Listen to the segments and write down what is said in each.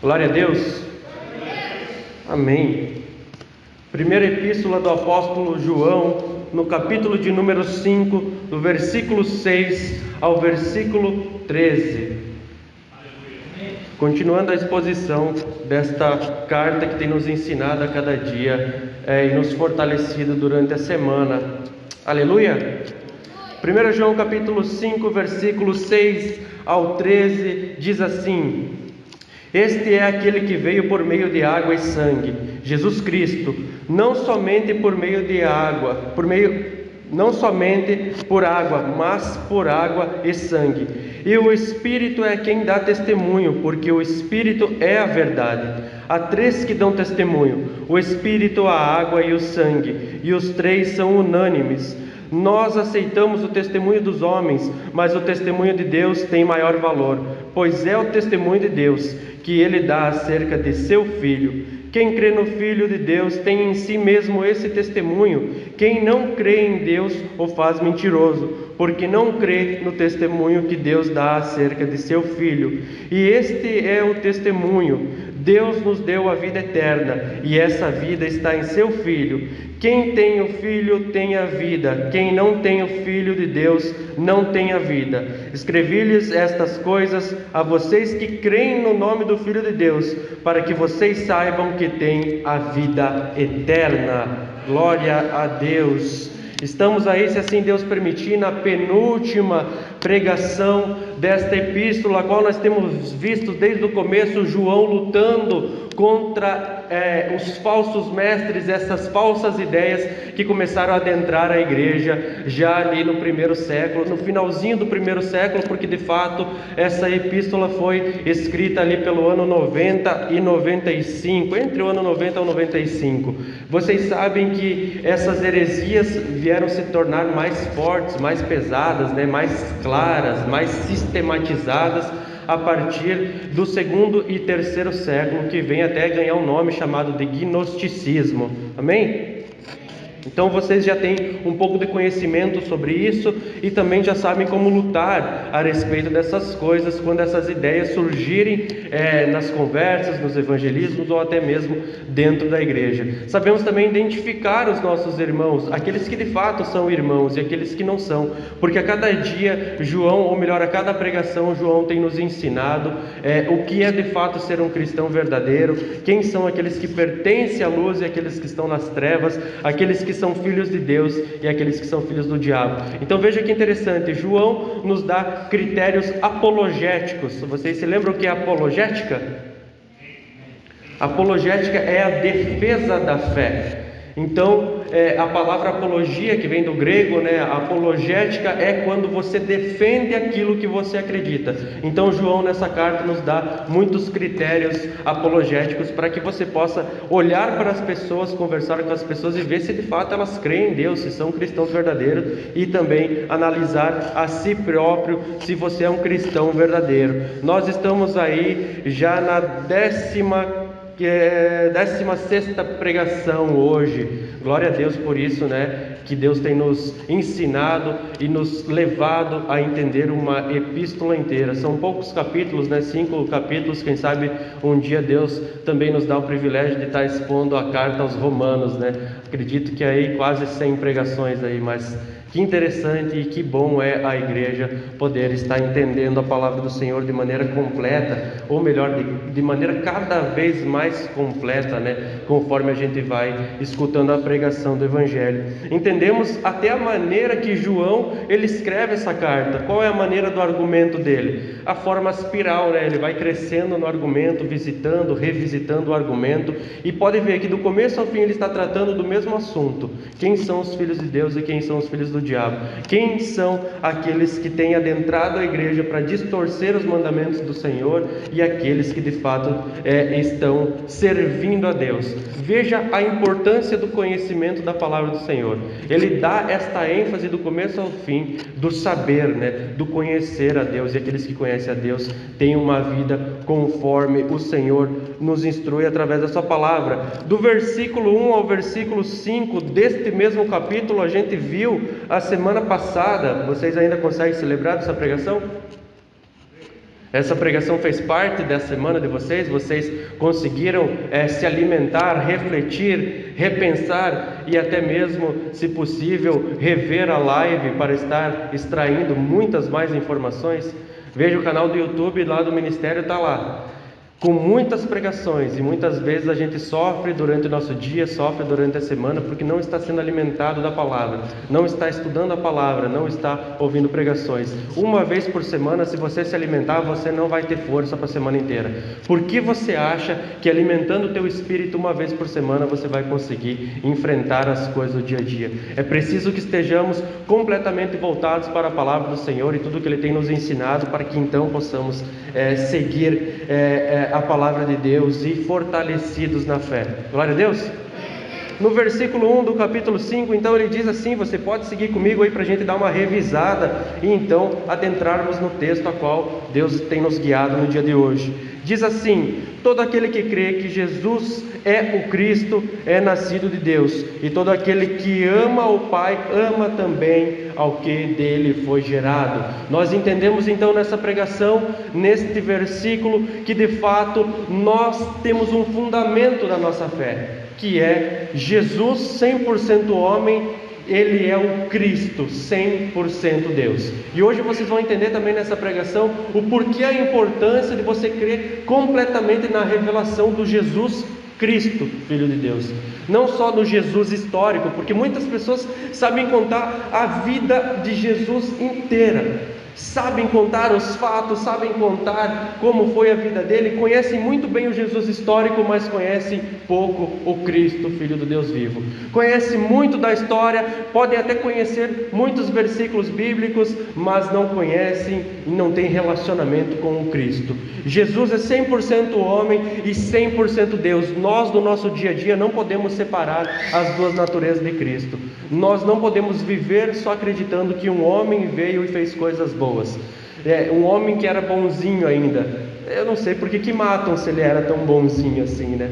Glória a Deus. Amém. Primeira epístola do apóstolo João, no capítulo de número 5, do versículo 6 ao versículo 13. Continuando a exposição desta carta que tem nos ensinado a cada dia e nos fortalecido durante a semana. Aleluia! 1 João capítulo 5, versículo 6 ao 13, diz assim: Este é aquele que veio por meio de água e sangue, Jesus Cristo, não somente por água, mas por água e sangue. E o Espírito é quem dá testemunho, porque o Espírito é a verdade. Há três que dão testemunho: o Espírito, a água e o sangue, e os três são unânimes. Nós aceitamos o testemunho dos homens, mas o testemunho de Deus tem maior valor, pois é o testemunho de Deus que Ele dá acerca de seu Filho. Quem crê no Filho de Deus tem em si mesmo esse testemunho. Quem não crê em Deus o faz mentiroso, porque não crê no testemunho que Deus dá acerca de seu Filho. E este é o testemunho: Deus nos deu a vida eterna, e essa vida está em seu Filho. Quem tem o Filho tem a vida, quem não tem o Filho de Deus não tem a vida. Escrevi-lhes estas coisas a vocês que creem no nome do Filho de Deus, para que vocês saibam que têm a vida eterna. Glória a Deus. Estamos aí, se assim Deus permitir, na penúltima pregação desta epístola, a qual nós temos visto desde o começo João lutando contra os falsos mestres, essas falsas ideias que começaram a adentrar a igreja já ali no primeiro século, no finalzinho do primeiro século, porque de fato essa epístola foi escrita ali pelo ano 90 e 95, entre o ano 90 e 95. Vocês sabem que essas heresias vieram se tornar mais fortes, mais pesadas, mais claras, mais sistematizadas a partir do segundo e terceiro século, que vem até ganhar um nome chamado de gnosticismo. Amém? Então vocês já têm um pouco de conhecimento sobre isso e também já sabem como lutar a respeito dessas coisas quando essas ideias surgirem nas conversas, nos evangelismos ou até mesmo dentro da igreja. Sabemos também identificar os nossos irmãos, aqueles que de fato são irmãos e aqueles que não são, porque a cada dia João, ou melhor, a cada pregação João tem nos ensinado o que é de fato ser um cristão verdadeiro, quem são aqueles que pertencem à luz e aqueles que estão nas trevas, aqueles que são filhos de Deus e aqueles que são filhos do diabo. Então veja que interessante, João nos dá critérios apologéticos. Vocês se lembram o que é apologética? Apologética é a defesa da fé. Então, a palavra apologia, que vem do grego, a apologética é quando você defende aquilo que você acredita. Então, João nessa carta nos dá muitos critérios apologéticos para que você possa olhar para as pessoas, conversar com as pessoas e ver se de fato elas creem em Deus, se são cristãos verdadeiros, e também analisar a si próprio se você é um cristão verdadeiro. Nós estamos aí já na 16ª pregação hoje. Glória a Deus por isso, que Deus tem nos ensinado e nos levado a entender uma epístola inteira. São poucos capítulos, 5 capítulos. Quem sabe um dia Deus também nos dá o privilégio de estar expondo a carta aos Romanos, Acredito que aí quase 100 pregações aí, mas que interessante e que bom é a igreja poder estar entendendo a palavra do Senhor de maneira completa, ou melhor, de maneira cada vez mais completa, conforme a gente vai escutando a pregação do Evangelho. Entendemos até a maneira que João ele escreve essa carta. Qual é a maneira do argumento dele? A forma espiral, ele vai crescendo no argumento, visitando, revisitando o argumento, e pode ver que do começo ao fim ele está tratando do mesmo assunto: quem são os filhos de Deus e quem são os filhos do diabo, quem são aqueles que têm adentrado a igreja para distorcer os mandamentos do Senhor e aqueles que de fato estão servindo a Deus. Veja a importância do conhecimento da palavra do Senhor. Ele dá esta ênfase do começo ao fim, do saber, do conhecer a Deus, e aqueles que conhecem a Deus têm uma vida conforme o Senhor nos instrui através da sua palavra. Do versículo 1 ao versículo 5 deste mesmo capítulo, a gente viu a semana passada. Vocês ainda conseguem se lembrar dessa pregação? Essa pregação fez parte da semana de vocês? Vocês conseguiram se alimentar, refletir, repensar e até mesmo, se possível, rever a live para estar extraindo muitas mais informações? Veja o canal do YouTube lá do Ministério, está lá, com muitas pregações, e muitas vezes a gente sofre durante o nosso dia, sofre durante a semana, porque não está sendo alimentado da palavra, não está estudando a palavra, não está ouvindo pregações. Uma vez por semana, se você se alimentar, você não vai ter força para a semana inteira. Por que você acha que alimentando o teu espírito uma vez por semana, você vai conseguir enfrentar as coisas do dia a dia? É preciso que estejamos completamente voltados para a palavra do Senhor e tudo que Ele tem nos ensinado, para que então possamos seguir a palavra de Deus e fortalecidos na fé. Glória a Deus. No versículo 1 do capítulo 5, então ele diz assim, você pode seguir comigo aí para a gente dar uma revisada e então adentrarmos no texto a qual Deus tem nos guiado no dia de hoje. Diz assim: todo aquele que crê que Jesus é o Cristo é nascido de Deus, e todo aquele que ama o Pai ama também ao que dele foi gerado. Nós entendemos então nessa pregação, neste versículo, que de fato nós temos um fundamento da nossa fé, que é Jesus 100% homem. Ele é o Cristo, 100% Deus. E hoje vocês vão entender também nessa pregação o porquê, a importância de você crer completamente na revelação do Jesus Cristo, Filho de Deus. Não só no Jesus histórico, porque muitas pessoas sabem contar a vida de Jesus inteira, sabem contar os fatos, sabem contar como foi a vida dele, conhecem muito bem o Jesus histórico, mas conhecem pouco o Cristo, Filho do Deus vivo. Conhecem muito da história, podem até conhecer muitos versículos bíblicos, mas não conhecem e não têm relacionamento com o Cristo. Jesus é 100% homem e 100% Deus. Nós, no nosso dia a dia, não podemos separar as duas naturezas de Cristo. Nós não podemos viver só acreditando que um homem veio e fez coisas boas. Um homem que era bonzinho ainda. Eu não sei por que matam se ele era tão bonzinho assim, né?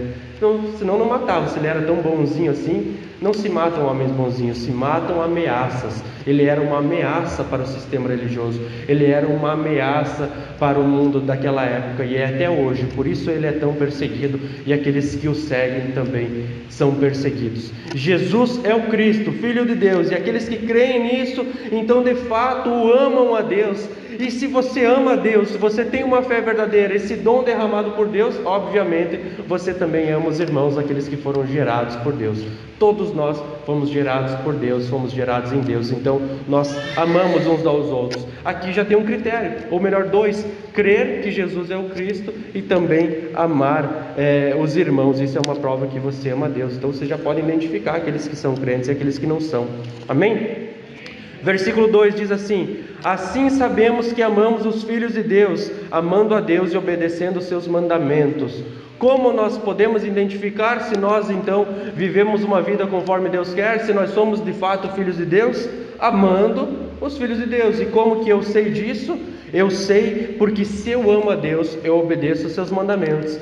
Senão não matavam. Se ele era tão bonzinho assim, não se matam homens bonzinhos, se matam ameaças. Ele era uma ameaça para o sistema religioso, ele era uma ameaça para o mundo daquela época, e é até hoje. Por isso ele é tão perseguido, e aqueles que o seguem também são perseguidos. Jesus é o Cristo, Filho de Deus, e aqueles que creem nisso, então de fato o amam a Deus. E se você ama a Deus, se você tem uma fé verdadeira, esse dom derramado por Deus, obviamente você também ama os irmãos, aqueles que foram gerados por Deus. Todos nós fomos gerados por Deus, fomos gerados em Deus, então nós amamos uns aos outros. Aqui já tem um critério, ou melhor, dois: crer que Jesus é o Cristo e também amar os irmãos. Isso é uma prova que você ama a Deus. Então você já pode identificar aqueles que são crentes e aqueles que não são. Amém? Versículo 2 diz assim: assim sabemos que amamos os filhos de Deus, amando a Deus e obedecendo os seus mandamentos. Como nós podemos identificar se nós então vivemos uma vida conforme Deus quer, se nós somos de fato filhos de Deus? Amando os filhos de Deus. E como que eu sei disso? Eu sei porque se eu amo a Deus, eu obedeço os seus mandamentos.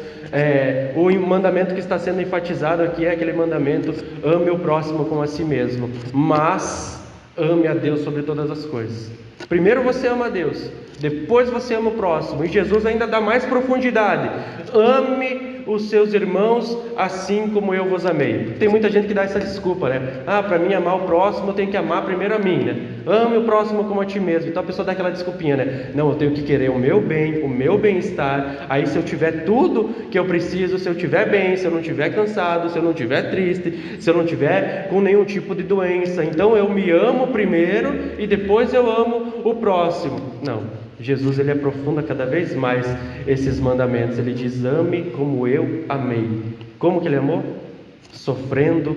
O mandamento que está sendo enfatizado aqui é aquele mandamento: ame o próximo como a si mesmo. Mas ame a Deus sobre todas as coisas. Primeiro você ama a Deus, depois você ama o próximo. E Jesus ainda dá mais profundidade: ame os seus irmãos assim como eu vos amei. Tem muita gente que dá essa desculpa, né? Para mim amar o próximo, eu tenho que amar primeiro a mim, né? Ame o próximo como a ti mesmo. Então a pessoa dá aquela desculpinha, né? Não, eu tenho que querer o meu bem, o meu bem-estar. Aí se eu tiver tudo que eu preciso, se eu estiver bem, se eu não estiver cansado, se eu não estiver triste, se eu não estiver com nenhum tipo de doença, então eu me amo primeiro e depois eu amo o próximo. Não. Jesus, ele aprofunda cada vez mais esses mandamentos. Ele diz: ame como eu amei. Como que ele amou? Sofrendo,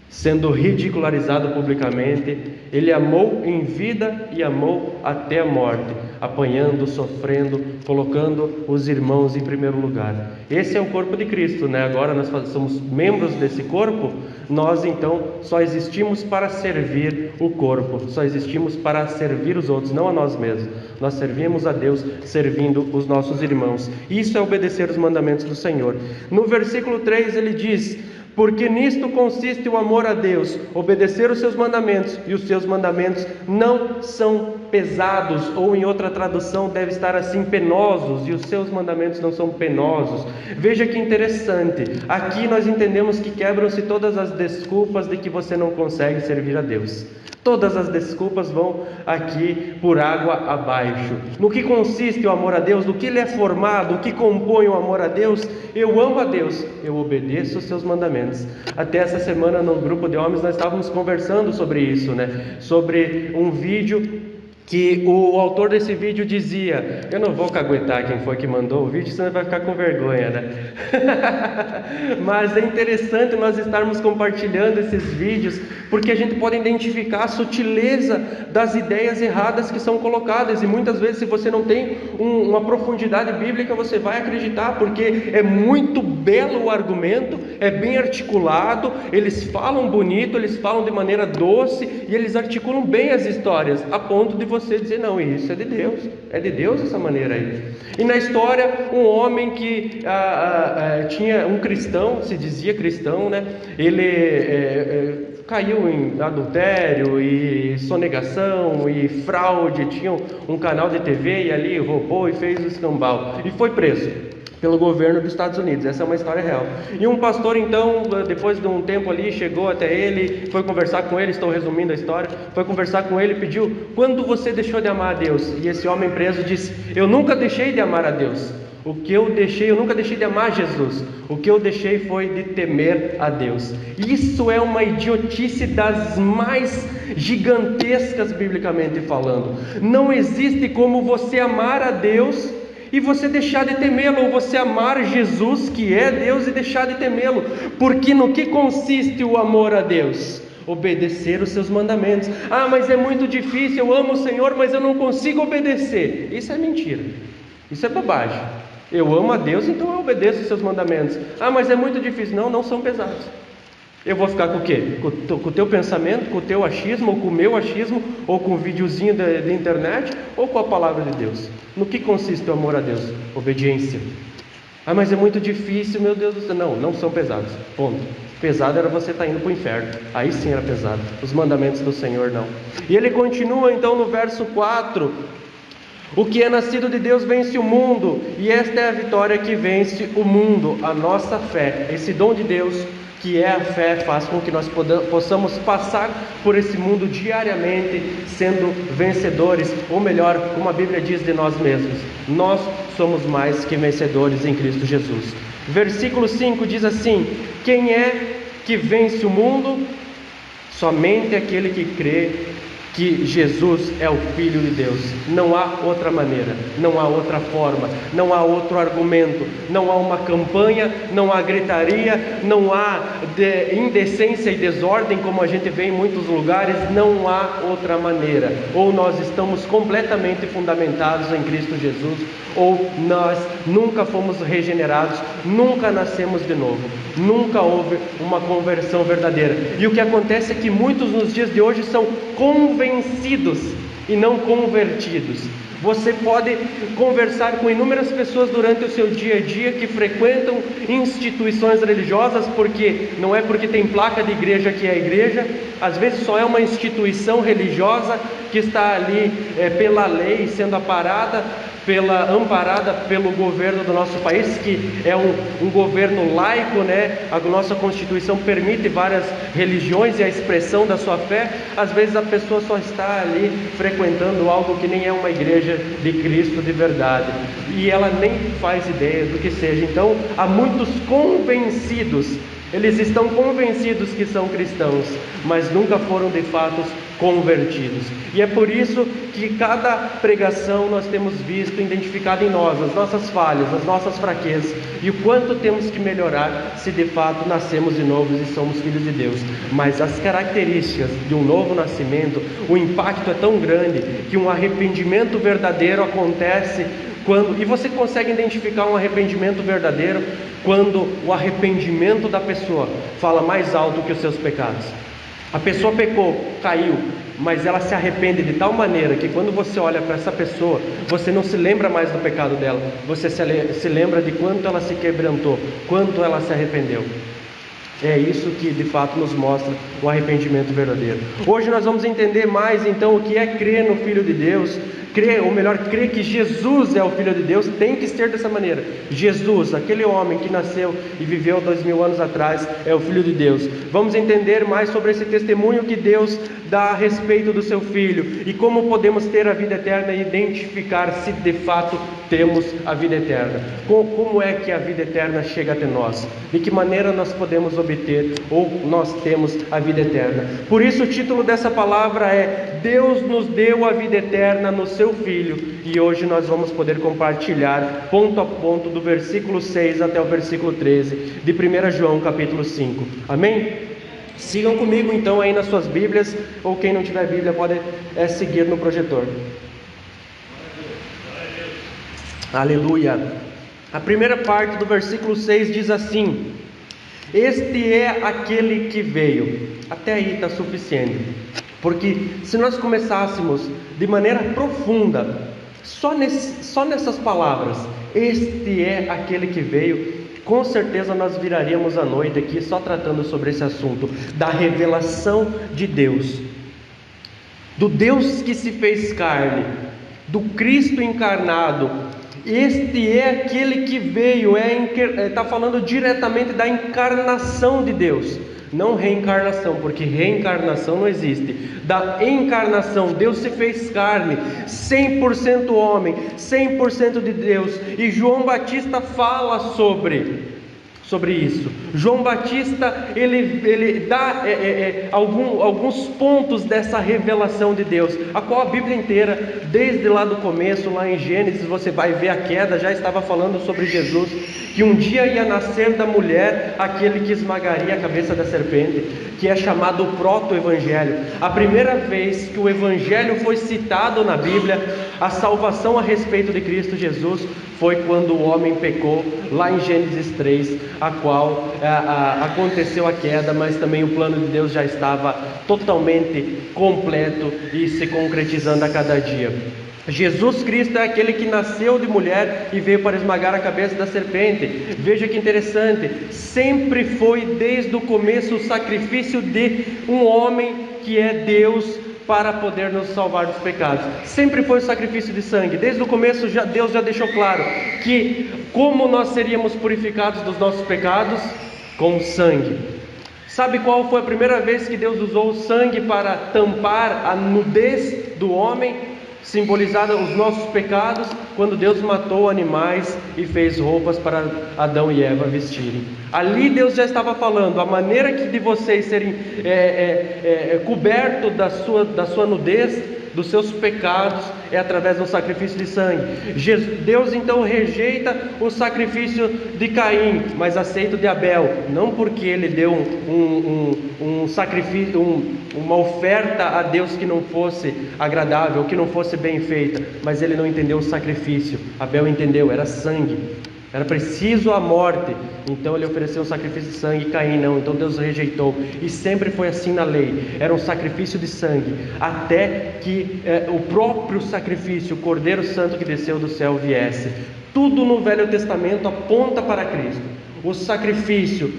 sendo ridicularizado publicamente. Ele amou em vida e amou até a morte, apanhando, sofrendo, colocando os irmãos em primeiro lugar. Esse é o corpo de Cristo, né? Agora nós somos membros desse corpo. Nós então só existimos para servir o corpo, só existimos para servir os outros, não a nós mesmos. Nós servimos a Deus servindo os nossos irmãos. Isso é obedecer os mandamentos do Senhor. No versículo 3 ele diz: porque nisto consiste o amor a Deus, obedecer os seus mandamentos, e os seus mandamentos não são pesados, ou em outra tradução deve estar assim, penosos, e os seus mandamentos não são penosos. Veja que interessante, aqui nós entendemos que quebram-se todas as desculpas de que você não consegue servir a Deus. Todas as desculpas vão aqui por água abaixo. No que consiste o amor a Deus? Do que ele é formado? O que compõe o amor a Deus? Eu amo a Deus, eu obedeço os seus mandamentos. Até essa semana no grupo de homens nós estávamos conversando sobre isso, sobre um vídeo que o autor desse vídeo dizia, eu não vou caguetar quem foi que mandou o vídeo, senão vai ficar com vergonha, mas é interessante nós estarmos compartilhando esses vídeos, porque a gente pode identificar a sutileza das ideias erradas que são colocadas, e muitas vezes se você não tem uma profundidade bíblica, você vai acreditar, porque é muito belo o argumento, é bem articulado, eles falam bonito, eles falam de maneira doce, e eles articulam bem as histórias, a ponto de você dizer, não, isso é de Deus essa maneira aí. E na história, um homem que tinha um cristão, se dizia cristão, ele caiu em adultério e sonegação e fraude, tinha um canal de TV e ali roubou e fez o escambau, e foi preso pelo governo dos Estados Unidos. Essa é uma história real. E um pastor então, depois de um tempo ali, chegou até ele, foi conversar com ele, estou resumindo a história, foi conversar com ele e pediu, quando você deixou de amar a Deus? E esse homem preso disse, eu nunca deixei de amar a Deus. Eu nunca deixei de amar Jesus. O que eu deixei foi de temer a Deus. Isso é uma idiotice das mais gigantescas biblicamente falando. Não existe como você amar a Deus e você deixar de temê-lo, ou você amar Jesus, que é Deus, e deixar de temê-lo. Porque no que consiste o amor a Deus? Obedecer os seus mandamentos. Mas é muito difícil, eu amo o Senhor, mas eu não consigo obedecer. Isso é mentira, isso é bobagem. Eu amo a Deus, então eu obedeço os seus mandamentos. Mas é muito difícil. Não são pesados. Eu vou ficar com o quê? Com o teu pensamento, com o teu achismo, ou com o meu achismo, ou com um videozinho da internet, ou com a palavra de Deus? No que consiste o amor a Deus? Obediência. Mas é muito difícil, meu Deus do céu. Não são pesados, ponto. Pesado era você estar indo para o inferno, aí sim era pesado. Os mandamentos do Senhor não. E ele continua então no verso 4, o que é nascido de Deus vence o mundo, e esta é a vitória que vence o mundo, a nossa fé. Esse dom de Deus, que é a fé, faz com que nós possamos passar por esse mundo diariamente sendo vencedores, ou melhor, como a Bíblia diz de nós mesmos, nós somos mais que vencedores em Cristo Jesus. Versículo 5 diz assim, quem é que vence o mundo? Somente aquele que crê que Jesus é o Filho de Deus. Não há outra maneira, não há outra forma, não há outro argumento, não há uma campanha, não há gritaria, não há indecência e desordem como a gente vê em muitos lugares. Não há outra maneira. Ou nós estamos completamente fundamentados em Cristo Jesus, ou nós nunca fomos regenerados, nunca nascemos de novo, nunca houve uma conversão verdadeira. E o que acontece é que muitos nos dias de hoje são convencidos e não convertidos. Você pode conversar com inúmeras pessoas durante o seu dia a dia que frequentam instituições religiosas, porque não é porque tem placa de igreja que é igreja, às vezes só é uma instituição religiosa que está ali pela lei sendo amparada pelo governo do nosso país, que é um governo laico, A nossa Constituição permite várias religiões e a expressão da sua fé. Às vezes a pessoa só está ali frequentando algo que nem é uma igreja de Cristo de verdade, e ela nem faz ideia do que seja. Então há muitos convencidos, eles estão convencidos que são cristãos, mas nunca foram de fato convertidos. E é por isso que cada pregação nós temos visto identificado em nós, as nossas falhas, as nossas fraquezas, e o quanto temos que melhorar se de fato nascemos de novo e somos filhos de Deus. Mas as características de um novo nascimento, o impacto é tão grande que um arrependimento verdadeiro acontece e você consegue identificar um arrependimento verdadeiro quando o arrependimento da pessoa fala mais alto que os seus pecados. A pessoa pecou, caiu, mas ela se arrepende de tal maneira que quando você olha para essa pessoa, você não se lembra mais do pecado dela, você se lembra de quanto ela se quebrantou, quanto ela se arrependeu. É isso que de fato nos mostra o arrependimento verdadeiro. Hoje nós vamos entender mais então o que é crer no Filho de Deus, crer que Jesus é o Filho de Deus. Tem que ser dessa maneira. Jesus, aquele homem que nasceu e viveu 2000 anos atrás, é o Filho de Deus. Vamos entender mais sobre esse testemunho que Deus dá a respeito do seu Filho e como podemos ter a vida eterna e identificar se de fato temos a vida eterna. Como é que a vida eterna chega até nós? De que maneira nós podemos obter ou nós temos a vida eterna? Por isso o título dessa palavra é Deus nos deu a vida eterna no seu Filho, e hoje nós vamos poder compartilhar ponto a ponto do versículo 6 até o versículo 13 de 1 João capítulo 5. Amém? Sigam comigo então aí nas suas Bíblias, ou quem não tiver Bíblia pode seguir no projetor. Aleluia! A primeira parte do versículo 6 diz assim: este é aquele que veio. Até aí está suficiente, porque se nós começássemos de maneira profunda, só nessas palavras, este é aquele que veio, com certeza nós viraríamos a noite aqui só tratando sobre esse assunto, da revelação de Deus, do Deus que se fez carne, do Cristo encarnado. Este é aquele que veio, está falando diretamente da encarnação de Deus, não reencarnação, porque reencarnação não existe. Da encarnação, Deus se fez carne, 100% homem, 100% de Deus. E João Batista fala sobre isso. João Batista, ele dá alguns pontos dessa revelação de Deus, a qual a Bíblia inteira, desde lá do começo, lá em Gênesis, você vai ver a queda, já estava falando sobre Jesus, que um dia ia nascer da mulher aquele que esmagaria a cabeça da serpente, que é chamado o proto-evangelho. A primeira vez que o evangelho foi citado na Bíblia, a salvação a respeito de Cristo Jesus, foi quando o homem pecou, lá em Gênesis 3, a qual aconteceu a queda, mas também o plano de Deus já estava totalmente completo e se concretizando a cada dia. Jesus Cristo é aquele que nasceu de mulher e veio para esmagar a cabeça da serpente. Veja que interessante, sempre foi desde o começo o sacrifício de um homem que é Deus, para poder nos salvar dos pecados. Sempre foi o sacrifício de sangue. Desde o começo Deus já deixou claro que como nós seríamos purificados dos nossos pecados? Com sangue. Sabe qual foi a primeira vez que Deus usou o sangue para tampar a nudez do homem? Simbolizada os nossos pecados, quando Deus matou animais e fez roupas para Adão e Eva vestirem. Ali Deus já estava falando, a maneira de vocês serem cobertos da sua nudez, dos seus pecados, é através do sacrifício de sangue. Deus então rejeita o sacrifício de Caim, mas aceita o de Abel, não porque ele deu um sacrifício, uma oferta a Deus que não fosse agradável, que não fosse bem feita, mas ele não entendeu o sacrifício. Abel entendeu, era sangue, era preciso a morte, então ele ofereceu um sacrifício de sangue. Caim não, então Deus rejeitou. E sempre foi assim na lei, era um sacrifício de sangue, até que o próprio sacrifício, o Cordeiro Santo que desceu do céu, viesse. Tudo no Velho Testamento aponta para Cristo. O sacrifício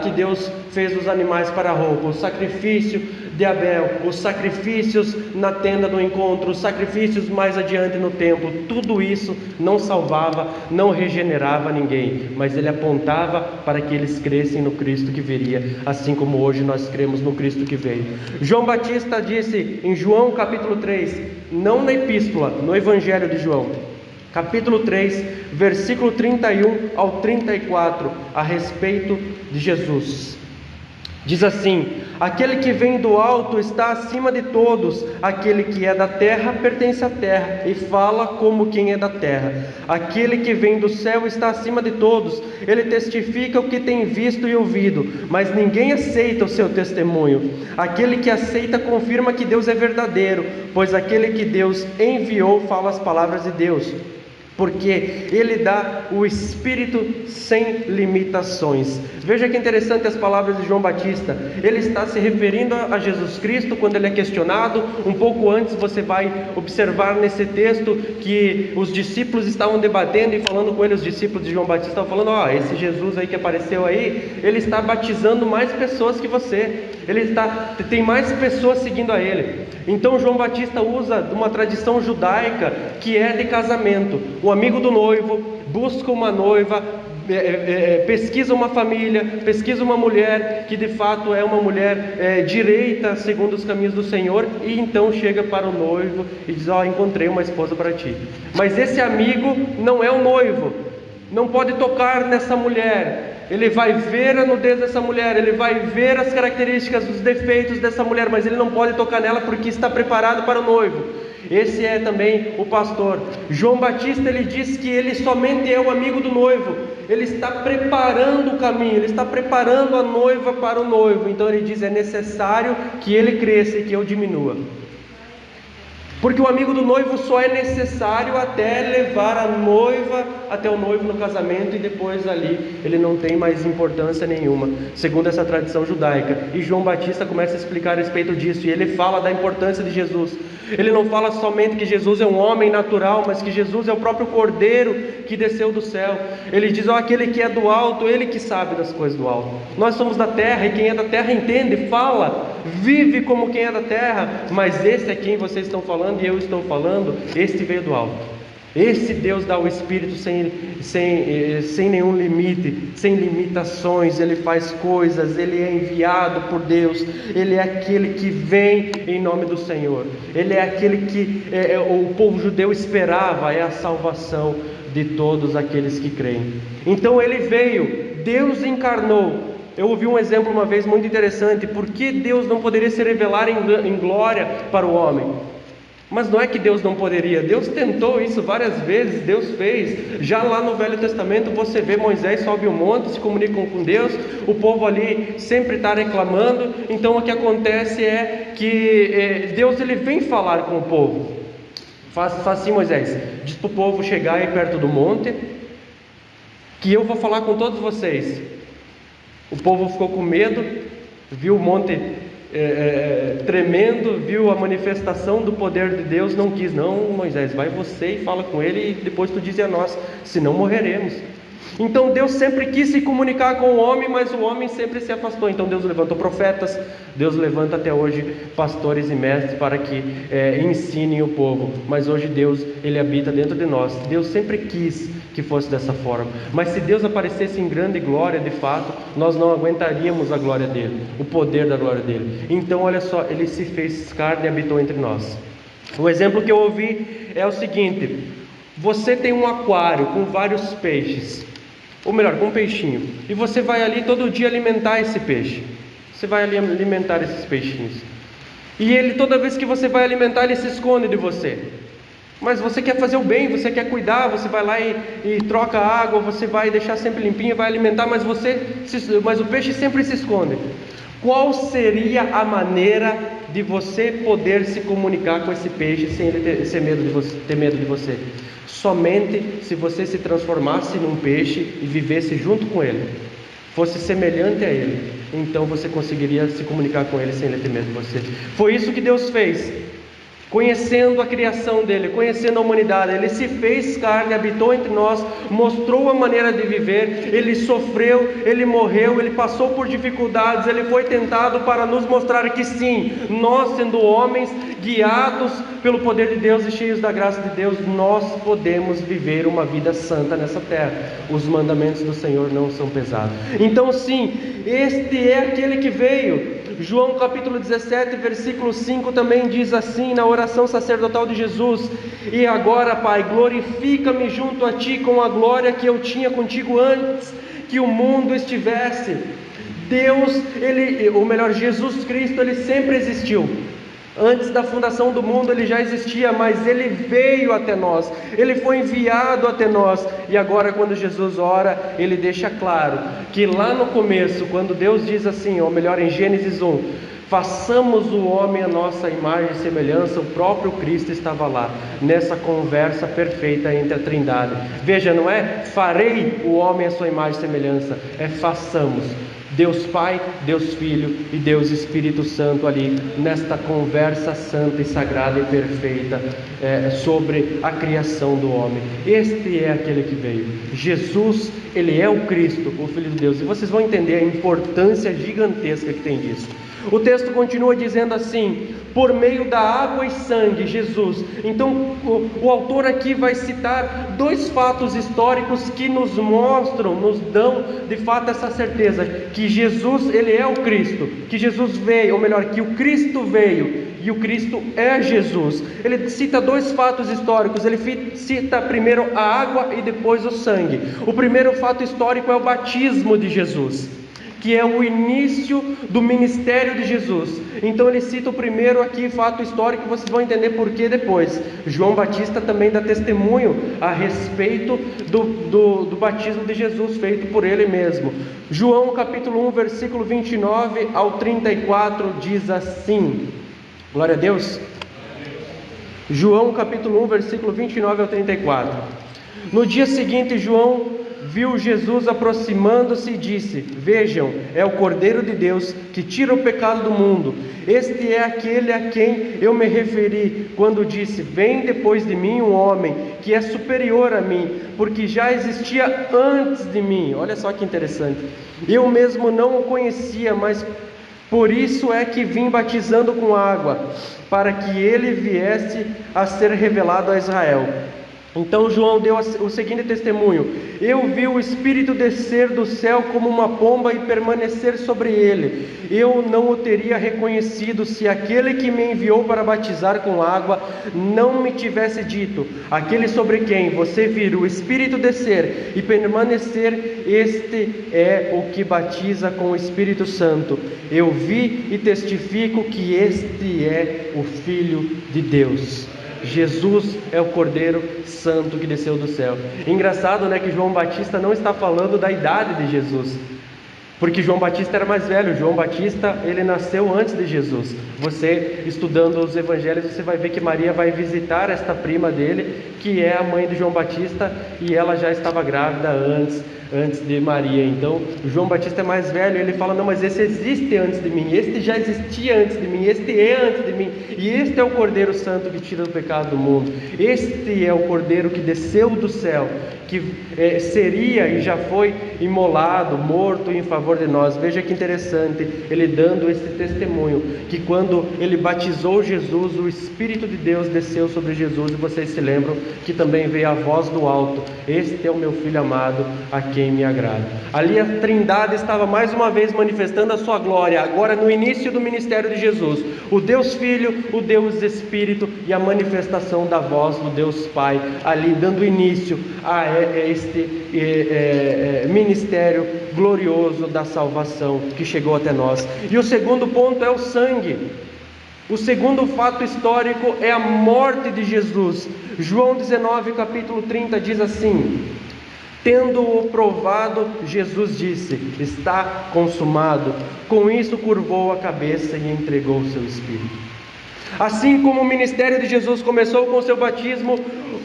que Deus fez dos animais para a roupa, o sacrifício de Abel, os sacrifícios na tenda do encontro, os sacrifícios mais adiante no templo, tudo isso não salvava, não regenerava ninguém, mas ele apontava para que eles crescem no Cristo que viria, assim como hoje nós cremos no Cristo que veio. João Batista disse em João capítulo 3, não na epístola, no Evangelho de João, capítulo 3, versículo 31 ao 34, a respeito de Jesus. Diz assim: aquele que vem do alto está acima de todos, aquele que é da terra pertence à terra e fala como quem é da terra. Aquele que vem do céu está acima de todos, ele testifica o que tem visto e ouvido, mas ninguém aceita o seu testemunho. Aquele que aceita confirma que Deus é verdadeiro, pois aquele que Deus enviou fala as palavras de Deus. porque Ele dá o Espírito sem limitações. Veja que interessante as palavras de João Batista. Ele está se referindo a Jesus Cristo quando ele é questionado. Um pouco antes você vai observar nesse texto que os discípulos estavam debatendo e falando com ele, os discípulos de João Batista estavam falando: esse Jesus aí que apareceu aí, ele está batizando mais pessoas que você. Tem mais pessoas seguindo a ele. Então João Batista usa uma tradição judaica que é de casamento. O amigo do noivo busca uma noiva, pesquisa uma família, pesquisa uma mulher que de fato é uma mulher direita segundo os caminhos do Senhor, e então chega para o noivo e diz: encontrei uma esposa para ti. Mas esse amigo não é o noivo, não pode tocar nessa mulher. Ele vai ver a nudez dessa mulher, ele vai ver as características, os defeitos dessa mulher, mas ele não pode tocar nela porque está preparado para o noivo. Esse é também o pastor. João Batista, ele diz que ele somente é o amigo do noivo. Ele está preparando o caminho, ele está preparando a noiva para o noivo. Então ele diz: é necessário que ele cresça e que eu diminua. Porque o amigo do noivo só é necessário até levar a noiva até o noivo no casamento, e depois ali ele não tem mais importância nenhuma, segundo essa tradição judaica. E João Batista começa a explicar a respeito disso, e ele fala da importância de Jesus. Ele não fala somente que Jesus é um homem natural, mas que Jesus é o próprio Cordeiro que desceu do céu. Ele diz: aquele que é do alto, ele que sabe das coisas do alto. Nós somos da terra, e quem é da terra entende, fala, vive como quem é da terra. Mas esse é quem vocês estão falando e eu estou falando, este veio do alto. Esse Deus dá o Espírito sem nenhum limite, sem limitações. Ele faz coisas, ele é enviado por Deus. Ele é aquele que vem em nome do Senhor. Ele é aquele que o povo judeu esperava, é a salvação de todos aqueles que creem. Então ele veio, Deus encarnou. Eu ouvi um exemplo uma vez muito interessante: por que Deus não poderia se revelar em glória para o homem? Mas não é que Deus não poderia, Deus tentou isso várias vezes, Deus fez. Já lá no Velho Testamento você vê Moisés sobe o monte, se comunica com Deus, o povo ali sempre está reclamando. Então o que acontece é que Deus ele vem falar com o povo. Faz assim, Moisés, diz para o povo chegar aí perto do monte, que eu vou falar com todos vocês. O povo ficou com medo, viu o monte tremendo, viu a manifestação do poder de Deus, não quis. Não, Moisés, vai você e fala com ele, e depois tu diz a nós, senão morreremos. Então Deus sempre quis se comunicar com o homem, mas o homem sempre se afastou. Então Deus levantou profetas, Deus levanta até hoje pastores e mestres para que ensinem o povo. Mas hoje Deus, ele habita dentro de nós. Deus sempre quis que fosse dessa forma. Mas se Deus aparecesse em grande glória, de fato, nós não aguentaríamos a glória dele, o poder da glória dele. Então olha só, ele se fez carne e habitou entre nós. O exemplo que eu ouvi é o seguinte: você tem um aquário com vários peixes, ou melhor, com um peixinho, e você vai ali todo dia alimentar esse peixe. Você vai ali alimentar esses peixinhos, e ele, toda vez que você vai alimentar, ele se esconde de você. Mas você quer fazer o bem, você quer cuidar, você vai lá e troca água, você vai deixar sempre limpinho, vai alimentar, mas o peixe sempre se esconde. Qual seria a maneira de você poder se comunicar com esse peixe sem ele ter medo de você? Somente se você se transformasse num peixe e vivesse junto com ele, fosse semelhante a ele, então você conseguiria se comunicar com ele sem ele ter medo de você. Foi isso que Deus fez. Conhecendo a criação dele, conhecendo a humanidade, ele se fez carne, habitou entre nós, mostrou a maneira de viver, ele sofreu, ele morreu, ele passou por dificuldades, ele foi tentado para nos mostrar que sim, nós sendo homens, guiados pelo poder de Deus e cheios da graça de Deus, nós podemos viver uma vida santa nessa terra. Os mandamentos do Senhor não são pesados. Então sim, este é aquele que veio. João capítulo 17, versículo 5 também diz assim, na oração sacerdotal de Jesus: e agora, Pai, glorifica-me junto a Ti com a glória que eu tinha contigo antes que o mundo estivesse. Deus, Jesus Cristo, Ele sempre existiu. Antes da fundação do mundo ele já existia, mas ele veio até nós, ele foi enviado até nós. E agora, quando Jesus ora, ele deixa claro que lá no começo, quando Deus diz assim, ou melhor, em Gênesis 1: façamos o homem a nossa imagem e semelhança. O próprio Cristo estava lá, nessa conversa perfeita entre a Trindade. Veja, não é farei o homem a sua imagem e semelhança, é façamos. Deus Pai, Deus Filho e Deus Espírito Santo ali, nesta conversa santa e sagrada e perfeita sobre a criação do homem. Este é aquele que veio. Jesus, Ele é o Cristo, o Filho de Deus. E vocês vão entender a importância gigantesca que tem disso. O texto continua dizendo assim: por meio da água e sangue, Jesus. Então o autor aqui vai citar dois fatos históricos que nos mostram, nos dão de fato essa certeza que Jesus, Ele é o Cristo, que Jesus veio, ou melhor, que o Cristo veio e o Cristo é Jesus. Ele cita dois fatos históricos. Ele cita primeiro a água e depois o sangue. O primeiro fato histórico é o batismo de Jesus, que é o início do ministério de Jesus. Então ele cita o primeiro aqui, fato histórico, vocês vão entender por que depois. João Batista também dá testemunho a respeito do batismo de Jesus, feito por ele mesmo. João capítulo 1, versículo 29 ao 34, diz assim, glória a Deus. João capítulo 1, versículo 29 ao 34. No dia seguinte, João viu Jesus aproximando-se e disse: vejam, é o Cordeiro de Deus que tira o pecado do mundo. Este é aquele a quem eu me referi quando disse: vem depois de mim um homem que é superior a mim, porque já existia antes de mim. Olha só que interessante. Eu mesmo não o conhecia, mas por isso é que vim batizando com água, para que ele viesse a ser revelado a Israel. Então João deu o seguinte testemunho: eu vi o Espírito descer do céu como uma pomba e permanecer sobre ele. Eu não o teria reconhecido se aquele que me enviou para batizar com água não me tivesse dito: aquele sobre quem você vir o Espírito descer e permanecer, este é o que batiza com o Espírito Santo. Eu vi e testifico que este é o Filho de Deus. Jesus é o Cordeiro Santo que desceu do céu. Engraçado, né, que João Batista não está falando da idade de Jesus, porque João Batista era mais velho. João Batista, ele nasceu antes de Jesus. Você, estudando os evangelhos, você vai ver que Maria vai visitar esta prima dele, que é a mãe de João Batista, e ela já estava grávida antes de Maria. Então, João Batista é mais velho, ele fala: não, mas esse existe antes de mim, este já existia antes de mim, este é antes de mim, e este é o Cordeiro Santo que tira o pecado do mundo. Este é o Cordeiro que desceu do céu, que seria e já foi imolado, morto em favor de nós. Veja que interessante, ele dando esse testemunho, que quando ele batizou Jesus, o Espírito de Deus desceu sobre Jesus, e vocês se lembram que também veio a voz do alto: este é o meu Filho amado, a quem me agrada. Ali a Trindade estava mais uma vez manifestando a sua glória, agora no início do ministério de Jesus, o Deus Filho, o Deus Espírito e a manifestação da voz do Deus Pai, ali dando início a este ministério glorioso da salvação que chegou até nós. E o segundo ponto é o sangue. O segundo fato histórico é a morte de Jesus. João 19, capítulo 30 diz assim: tendo-o provado, Jesus disse: está consumado. Com isso curvou a cabeça e entregou o seu Espírito. Assim como o ministério de Jesus começou com o seu batismo,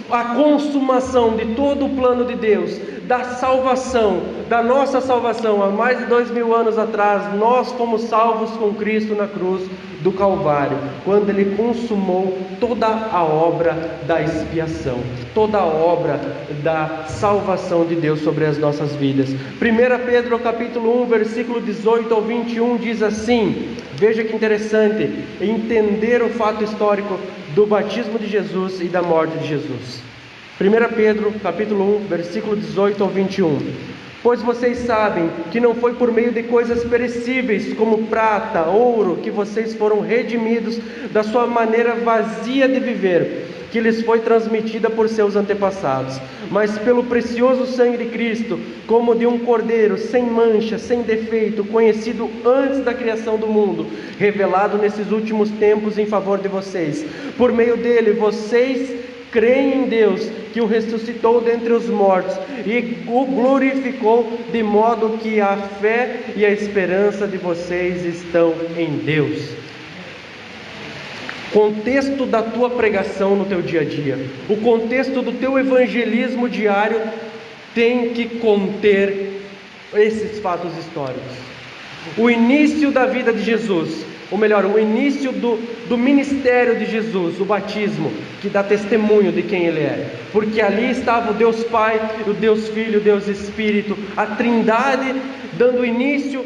a consumação de todo o plano de Deus, da salvação, da nossa salvação, há mais de 2000 anos atrás, nós fomos salvos com Cristo na cruz do Calvário, quando Ele consumou toda a obra da expiação, toda a obra da salvação de Deus sobre as nossas vidas. 1 Pedro capítulo 1, versículo 18 ao 21 diz assim, veja que interessante, entender o fato histórico do batismo de Jesus e da morte de Jesus. 1 Pedro capítulo 1, versículo 18 ao 21. Pois vocês sabem que não foi por meio de coisas perecíveis, como prata, ouro, que vocês foram redimidos da sua maneira vazia de viver, que lhes foi transmitida por seus antepassados, mas pelo precioso sangue de Cristo, como de um cordeiro, sem mancha, sem defeito, conhecido antes da criação do mundo, revelado nesses últimos tempos em favor de vocês. Por meio dele, vocês creem em Deus, que o ressuscitou dentre os mortos e o glorificou, de modo que a fé e a esperança de vocês estão em Deus. Contexto da tua pregação no teu dia a dia, o contexto do teu evangelismo diário tem que conter esses fatos históricos. O início da vida de Jesus, ou melhor, o início do ministério de Jesus, o batismo, que dá testemunho de quem Ele é, porque ali estava o Deus Pai, o Deus Filho, o Deus Espírito, a Trindade, dando início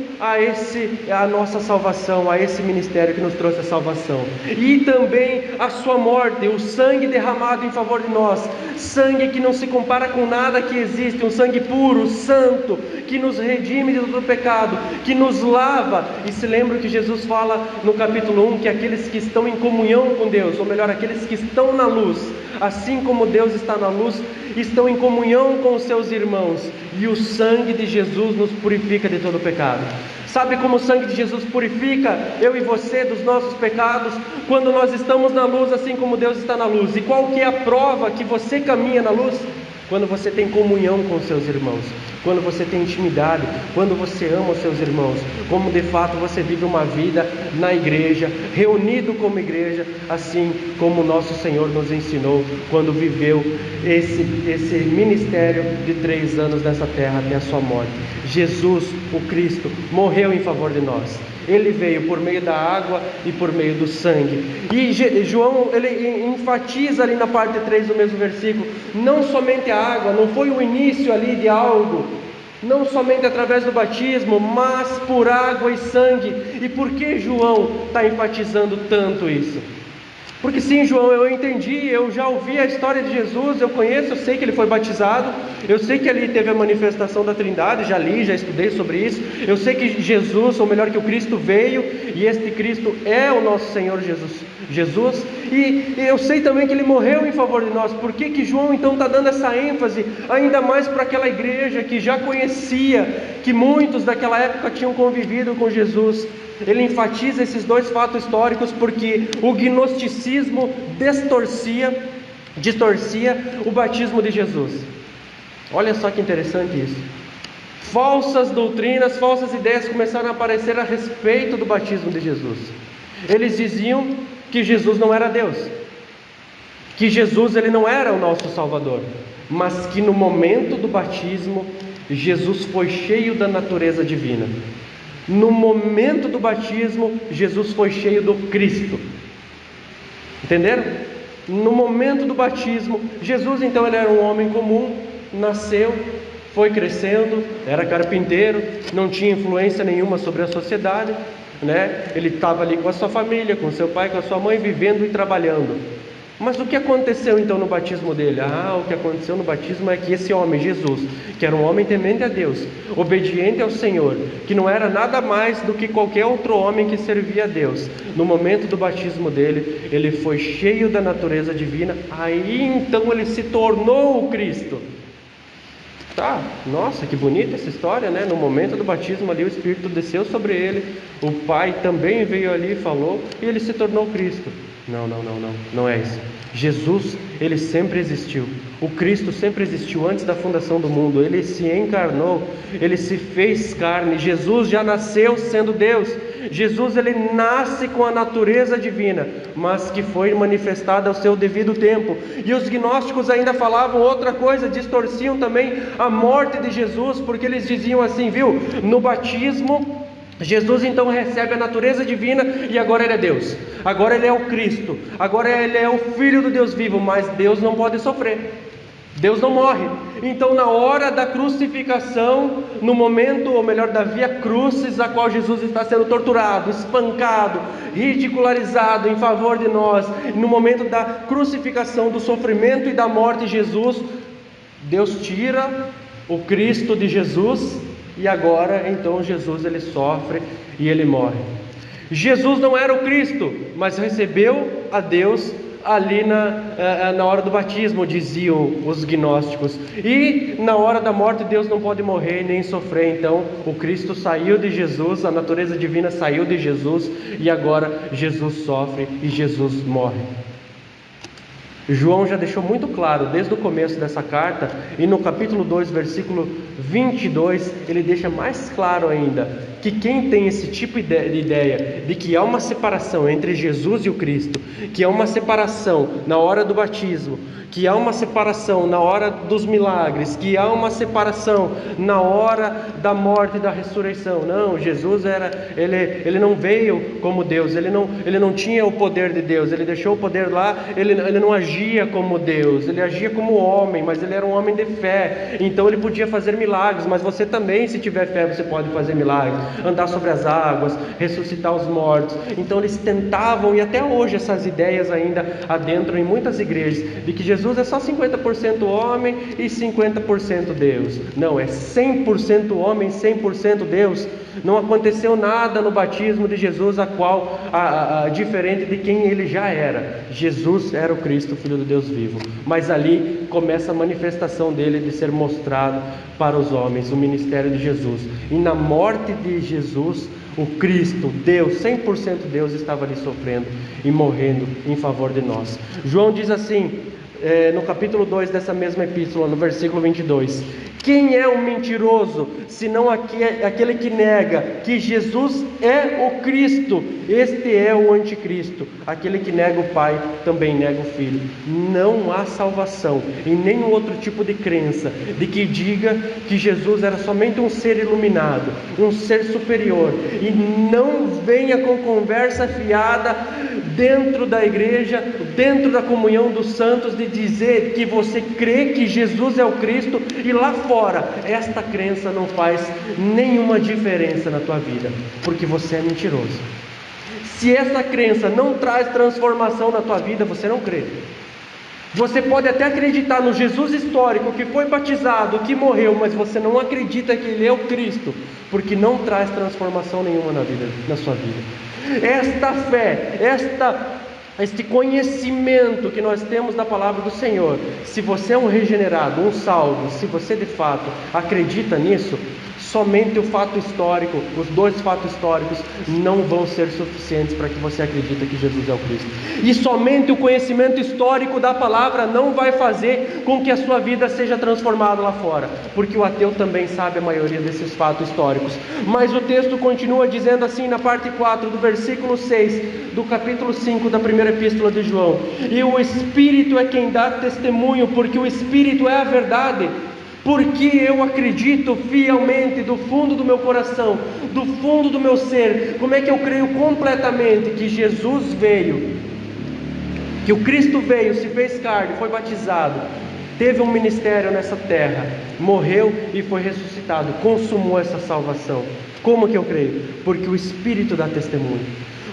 a nossa salvação, a esse ministério que nos trouxe a salvação, e também a sua morte, o sangue derramado em favor de nós, sangue que não se compara com nada que existe, um sangue puro, santo, que nos redime de todo o pecado, que nos lava. E se lembra que Jesus fala no capítulo 1, que aqueles que estão em comunhão com Deus, ou melhor, aqueles que estão na luz, assim como Deus está na luz, estão em comunhão com os seus irmãos, e o sangue de Jesus nos purifica de todo o pecado. Sabe como o sangue de Jesus purifica eu e você dos nossos pecados? Quando nós estamos na luz, assim como Deus está na luz. E qual que é a prova que você caminha na luz? Quando você tem comunhão com os seus irmãos, quando você tem intimidade, quando você ama os seus irmãos, como de fato você vive uma vida na igreja, reunido como igreja, assim como o nosso Senhor nos ensinou quando viveu esse ministério de 3 anos nessa terra até a sua morte. Jesus, o Cristo, morreu em favor de nós. Ele veio por meio da água e por meio do sangue. E João, ele enfatiza ali na parte 3 do mesmo versículo, não somente a água, não foi o início ali de algo, não somente através do batismo, mas por água e sangue. E por que João está enfatizando tanto isso? Porque sim, João, eu entendi, eu já ouvi a história de Jesus, eu conheço, eu sei que ele foi batizado, eu sei que ali teve a manifestação da Trindade, já li, já estudei sobre isso, eu sei que Jesus, ou melhor, que o Cristo veio, e este Cristo é o nosso Senhor Jesus, e eu sei também que ele morreu em favor de nós. Por que João então está dando essa ênfase, ainda mais para aquela igreja que já conhecia, que muitos daquela época tinham convivido com Jesus? Ele enfatiza esses 2 fatos históricos porque o gnosticismo distorcia o batismo de Jesus. Olha só que interessante isso. Falsas doutrinas, falsas ideias começaram a aparecer a respeito do batismo de Jesus. Eles diziam que Jesus não era Deus, que Jesus ele não era o nosso Salvador, mas que no momento do batismo Jesus foi cheio da natureza divina. No momento do batismo, Jesus foi cheio do Cristo. Entenderam? No momento do batismo, Jesus então ele era um homem comum, nasceu, foi crescendo, era carpinteiro, não tinha influência nenhuma sobre a sociedade, né? Ele estava ali com a sua família, com seu pai, com a sua mãe, vivendo e trabalhando. Mas o que aconteceu então no batismo dele? O que aconteceu no batismo é que esse homem, Jesus, que era um homem temente a Deus, obediente ao Senhor, que não era nada mais do que qualquer outro homem que servia a Deus, no momento do batismo dele, ele foi cheio da natureza divina, aí então ele se tornou o Cristo. Nossa, que bonita essa história, né? No momento do batismo ali, o Espírito desceu sobre ele, o Pai também veio ali e falou, e ele se tornou Cristo. Não é isso. Jesus, ele sempre existiu. O Cristo sempre existiu antes da fundação do mundo. Ele se encarnou, ele se fez carne. Jesus já nasceu sendo Deus. Jesus, ele nasce com a natureza divina, mas que foi manifestada ao seu devido tempo. E os gnósticos ainda falavam outra coisa, distorciam também a morte de Jesus, porque eles diziam assim, viu? No batismo, Jesus então recebe a natureza divina e agora ele é Deus, agora ele é o Cristo, agora ele é o Filho do Deus vivo, mas Deus não pode sofrer, Deus não morre. Então na hora da crucificação, no momento, ou melhor, da via crucis, a qual Jesus está sendo torturado, espancado, ridicularizado em favor de nós, no momento da crucificação, do sofrimento e da morte de Jesus, Deus tira o Cristo de Jesus. E agora, então, Jesus ele sofre e ele morre. Jesus não era o Cristo, mas recebeu a Deus ali na hora do batismo, diziam os gnósticos. E na hora da morte, Deus não pode morrer nem sofrer. Então, o Cristo saiu de Jesus, a natureza divina saiu de Jesus, e agora Jesus sofre e Jesus morre. João já deixou muito claro desde o começo dessa carta, e no capítulo 2, versículo 22, ele deixa mais claro ainda que quem tem esse tipo de ideia de que há uma separação entre Jesus e o Cristo, que há uma separação na hora do batismo, que há uma separação na hora dos milagres, que há uma separação na hora da morte e da ressurreição. Não, Jesus ele não veio como Deus, ele não tinha o poder de Deus, ele deixou o poder lá, ele não agia como Deus, ele agia como homem, mas ele era um homem de fé, então ele podia fazer milagres. Mas você também, se tiver fé, você pode fazer milagres, andar sobre as águas, ressuscitar os mortos. Então eles tentavam, e até hoje essas ideias ainda adentram em muitas igrejas, de que Jesus é só 50% homem e 50% Deus. Não, é 100% homem, 100% Deus. Não aconteceu nada no batismo de Jesus diferente de quem ele já era. Jesus era o Cristo, Filho do Deus vivo. Mas ali começa a manifestação dele de ser mostrado para os homens, o ministério de Jesus. E na morte de Jesus, o Cristo, Deus, 100% Deus, estava ali sofrendo e morrendo em favor de nós. João diz assim, no capítulo 2 dessa mesma epístola, no versículo 22: quem é o mentiroso, senão aquele que nega que Jesus é o Cristo? Este é o anticristo. Aquele que nega o Pai também nega o Filho. Não há salvação em nenhum outro tipo de crença de que diga que Jesus era somente um ser iluminado, um ser superior. E não venha com conversa fiada dentro da igreja, dentro da comunhão dos santos, de dizer que você crê que Jesus é o Cristo, e lá fora esta crença não faz nenhuma diferença na tua vida, porque você é mentiroso. Se essa crença não traz transformação na tua vida, você não crê. Você pode até acreditar no Jesus histórico que foi batizado, que morreu, mas você não acredita que ele é o Cristo, porque não traz transformação nenhuma na sua vida. Esta fé, este conhecimento que nós temos da palavra do Senhor, se você é um regenerado, um salvo, se você de fato acredita nisso, somente o fato histórico, os dois fatos históricos não vão ser suficientes para que você acredite que Jesus é o Cristo. E somente o conhecimento histórico da palavra não vai fazer com que a sua vida seja transformada lá fora, porque o ateu também sabe a maioria desses fatos históricos. Mas o texto continua dizendo assim na parte 4 do versículo 6 do capítulo 5 da primeira epístola de João: e o Espírito é quem dá testemunho, porque o Espírito é a verdade. Porque eu acredito fielmente do fundo do meu coração, do fundo do meu ser. Como é que eu creio completamente que Jesus veio, que o Cristo veio, se fez carne, foi batizado, teve um ministério nessa terra, morreu e foi ressuscitado, consumou essa salvação. Como que eu creio? Porque o Espírito dá testemunho.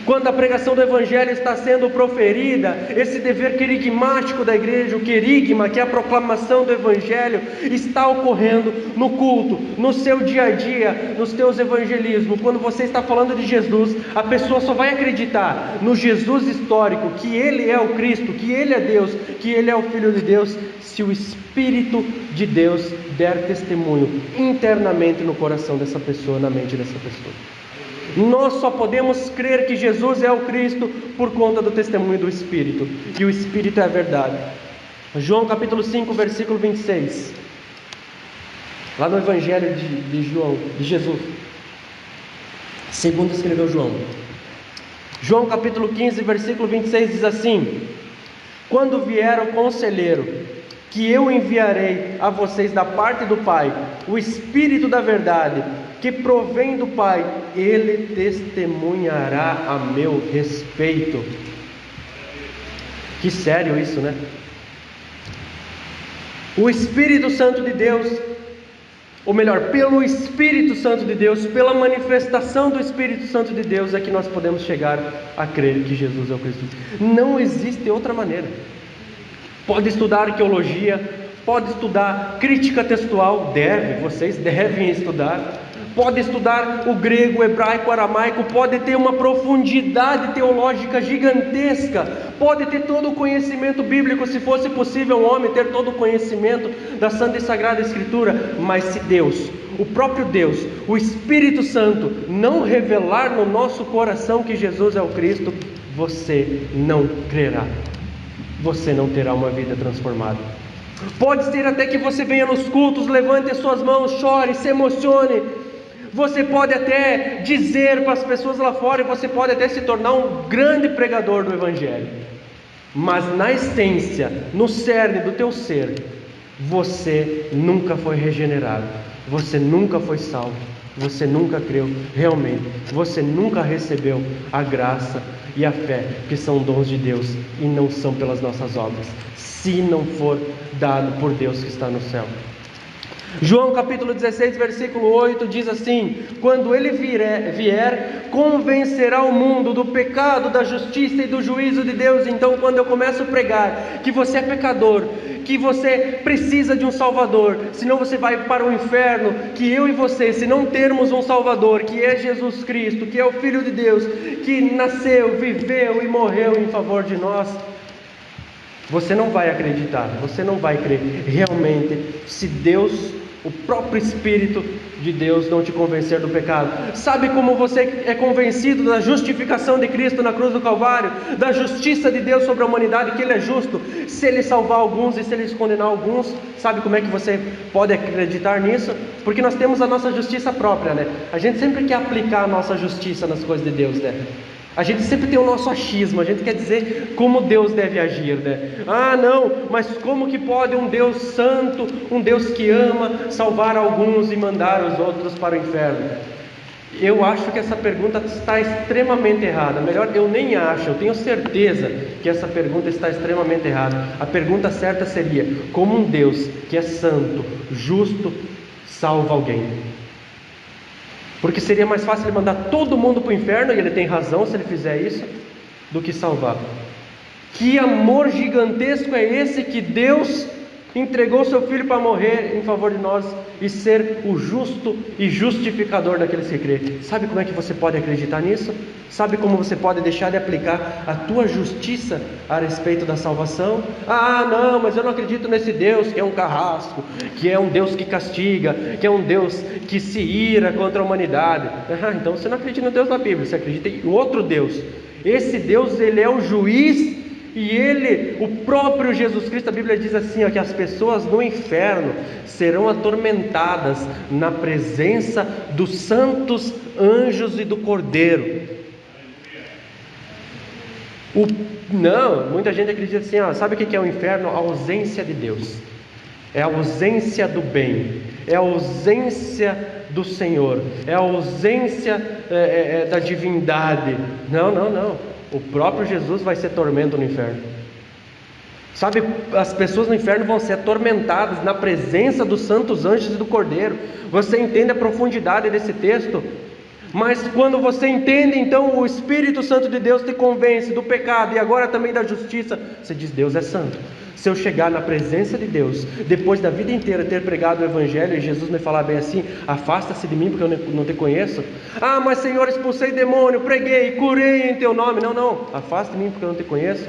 Quando a pregação do Evangelho está sendo proferida, esse dever querigmático da igreja, o querigma, que é a proclamação do Evangelho, está ocorrendo no culto, no seu dia a dia, nos teus evangelismos. Quando você está falando de Jesus, a pessoa só vai acreditar no Jesus histórico, que Ele é o Cristo, que Ele é Deus, que Ele é o Filho de Deus, se o Espírito de Deus der testemunho internamente no coração dessa pessoa, na mente dessa pessoa. Nós só podemos crer que Jesus é o Cristo por conta do testemunho do Espírito, e o Espírito é a verdade. João capítulo 5, versículo 26, lá no Evangelho de Jesus, segundo escreveu João. João capítulo 15, versículo 26 diz assim: quando vier o Conselheiro, que eu enviarei a vocês da parte do Pai, o Espírito da verdade, que provém do Pai, Ele testemunhará a meu respeito. Que sério isso, né? O Espírito Santo de Deus, ou melhor, pelo Espírito Santo de Deus, pela manifestação do Espírito Santo de Deus, é que nós podemos chegar a crer que Jesus é o Cristo. Não existe outra maneira. Pode estudar arqueologia, pode estudar crítica textual, vocês devem estudar. Pode estudar o grego, o hebraico, o aramaico, pode ter uma profundidade teológica gigantesca, pode ter todo o conhecimento bíblico, se fosse possível um homem ter todo o conhecimento da Santa e Sagrada Escritura, mas se Deus, o próprio Deus, o Espírito Santo, não revelar no nosso coração que Jesus é o Cristo, você não crerá. você não terá uma vida transformada. Pode ser até que você venha nos cultos, levante as suas mãos, chore, se emocione. Você pode até dizer para as pessoas lá fora, e você pode até se tornar um grande pregador do Evangelho. Mas na essência, no cerne do teu ser, você nunca foi regenerado, você nunca foi salvo, você nunca creu realmente, você nunca recebeu a graça e a fé, que são dons de Deus e não são pelas nossas obras, se não for dado por Deus que está no céu. João capítulo 16, versículo 8 diz assim: quando Ele vier, convencerá o mundo do pecado, da justiça e do juízo de Deus. Então, quando eu começo a pregar que você é pecador, que você precisa de um Salvador, senão você vai para o inferno, que eu e você, se não termos um Salvador, que é Jesus Cristo, que é o Filho de Deus, que nasceu, viveu e morreu em favor de nós, você não vai acreditar, você não vai crer realmente, se Deus, o próprio Espírito de Deus, não te convencer do pecado. Sabe como você é convencido da justificação de Cristo na cruz do Calvário, da justiça de Deus sobre a humanidade, que Ele é justo, se Ele salvar alguns e se Ele condenar alguns? Sabe como é que você pode acreditar nisso? Porque nós temos a nossa justiça própria, né? A gente sempre quer aplicar a nossa justiça nas coisas de Deus, né? A gente sempre tem o nosso achismo, a gente quer dizer como Deus deve agir, né? Ah, não, mas como que pode um Deus santo, um Deus que ama, salvar alguns e mandar os outros para o inferno? Eu acho que essa pergunta está extremamente errada. Melhor, eu nem acho, eu tenho certeza que essa pergunta está extremamente errada. A pergunta certa seria: como um Deus que é santo, justo, salva alguém? Porque seria mais fácil Ele mandar todo mundo para o inferno, e Ele tem razão se Ele fizer isso, do que salvar. Que amor gigantesco é esse, que Deus entregou seu Filho para morrer em favor de nós e ser o justo e justificador daqueles que crêem. Sabe como é que você pode acreditar nisso? Sabe como você pode deixar de aplicar a tua justiça a respeito da salvação? Ah, não, mas eu não acredito nesse Deus que é um carrasco, que é um Deus que castiga, que é um Deus que se ira contra a humanidade. Ah, então você não acredita no Deus da Bíblia, você acredita em outro Deus. Esse Deus, Ele é o juiz. E Ele, o próprio Jesus Cristo, a Bíblia diz assim, ó, que as pessoas no inferno serão atormentadas na presença dos santos anjos e do Cordeiro. Não, muita gente acredita assim, ó, sabe o que é o inferno? A ausência de Deus, é a ausência do bem, é a ausência do Senhor, é a ausência da divindade. Não. O próprio Jesus vai ser tormento no inferno. Sabe, as pessoas no inferno vão ser atormentadas na presença dos santos anjos e do Cordeiro. Você entende a profundidade desse texto? Mas quando você entende, então o Espírito Santo de Deus te convence do pecado e agora também da justiça. Você diz: Deus é santo. Se eu chegar na presença de Deus, depois da vida inteira ter pregado o Evangelho, e Jesus me falar bem assim: afasta-se de mim porque eu não te conheço. Ah, mas Senhor, expulsei demônio, preguei, curei em teu nome. Não, afasta de mim porque eu não te conheço.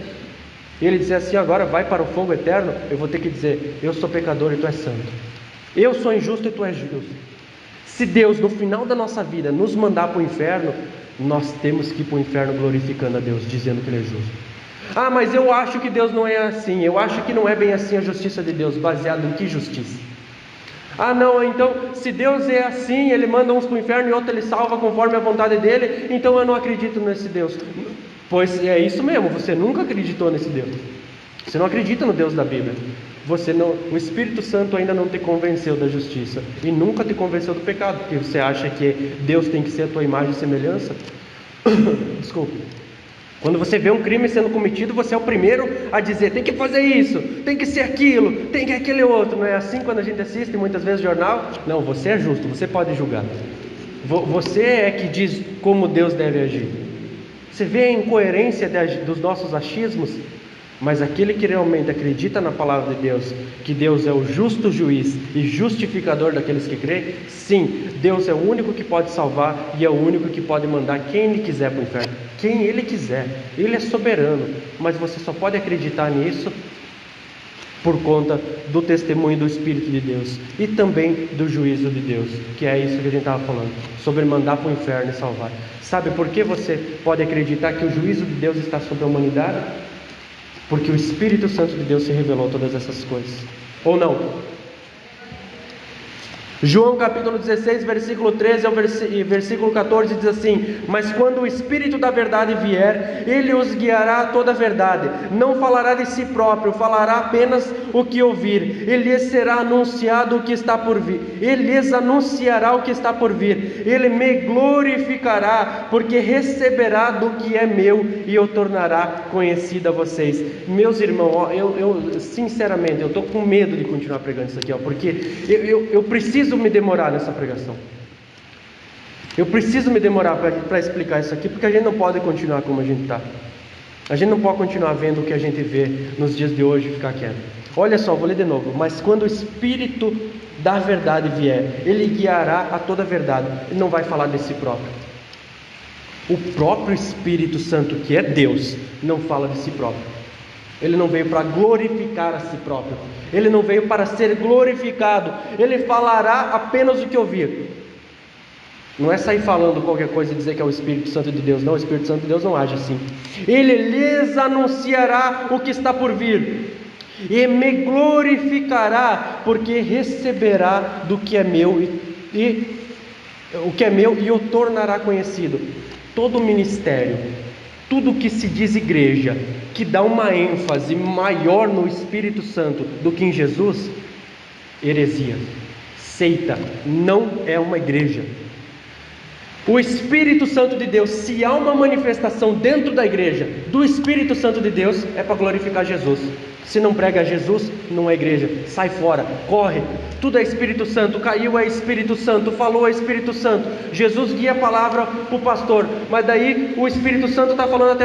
E Ele dizer assim: agora vai para o fogo eterno. Eu vou ter que dizer: eu sou pecador e tu és santo. Eu sou injusto e tu és justo. Se Deus no final da nossa vida nos mandar para o inferno, nós temos que ir para o inferno glorificando a Deus, dizendo que Ele é justo. Ah, mas eu acho que Deus não é assim, eu acho que não é bem assim a justiça de Deus. Baseado em que justiça? Ah, não, então se Deus é assim, Ele manda uns para o inferno e outros Ele salva conforme a vontade dEle, então eu não acredito nesse Deus. Pois é isso mesmo, você nunca acreditou nesse Deus. Você não acredita no Deus da Bíblia. O Espírito Santo ainda não te convenceu da justiça e nunca te convenceu do pecado, porque você acha que Deus tem que ser a tua imagem e semelhança. Desculpe. Quando você vê um crime sendo cometido, você é o primeiro a dizer: tem que fazer isso, tem que ser aquilo, tem que aquele outro. Não é assim quando a gente assiste muitas vezes jornal? Não, você é justo, você pode julgar. Você é que diz como Deus deve agir. Você vê a incoerência dos nossos achismos? Mas aquele que realmente acredita na palavra de Deus, que Deus é o justo juiz e justificador daqueles que creem, sim, Deus é o único que pode salvar e é o único que pode mandar quem Ele quiser para o inferno, quem Ele quiser. Ele é soberano, mas você só pode acreditar nisso por conta do testemunho do Espírito de Deus e também do juízo de Deus, que é isso que a gente estava falando, sobre mandar para o inferno e salvar. Sabe por que você pode acreditar que o juízo de Deus está sobre a humanidade? porque o Espírito Santo de Deus se revelou todas essas coisas. Ou não? João capítulo 16, versículo 13 ao versículo 14 diz assim: mas quando o Espírito da verdade vier, Ele os guiará a toda a verdade, não falará de si próprio, falará apenas o que ouvir, Ele lhes será anunciado o que está por vir, Ele lhes anunciará o que está por vir, Ele me glorificará, porque receberá do que é meu, e eu tornará conhecido a vocês. Meus irmãos, eu sinceramente, eu estou com medo de continuar pregando isso aqui, porque eu preciso me demorar nessa pregação. Eu preciso me demorar para explicar isso aqui, porque a gente não pode continuar como a gente está. A gente não pode continuar vendo o que a gente vê nos dias de hoje e ficar quieto. Olha só, vou ler de novo. Mas quando o Espírito da verdade vier, Ele guiará a toda a verdade. Ele não vai falar de si próprio. O próprio Espírito Santo, que é Deus, não fala de si próprio. Ele não veio para glorificar a si próprio. Ele não veio para ser glorificado. Ele falará apenas o que ouvir. Não é sair falando qualquer coisa e dizer que é o Espírito Santo de Deus. Não, o Espírito Santo de Deus não age assim. Ele lhes anunciará o que está por vir, e me glorificará, porque receberá do que é meu, e o que é meu, e o tornará conhecido. Todo ministério, tudo que se diz igreja, que dá uma ênfase maior no Espírito Santo do que em Jesus, heresia, seita, não é uma igreja. O Espírito Santo de Deus, se há uma manifestação dentro da igreja do Espírito Santo de Deus, é para glorificar Jesus. Se não prega Jesus, não é igreja. Sai fora, corre. Tudo é Espírito Santo. Caiu é Espírito Santo. Falou é Espírito Santo. Jesus guia a palavra para o pastor, mas daí o Espírito Santo está falando até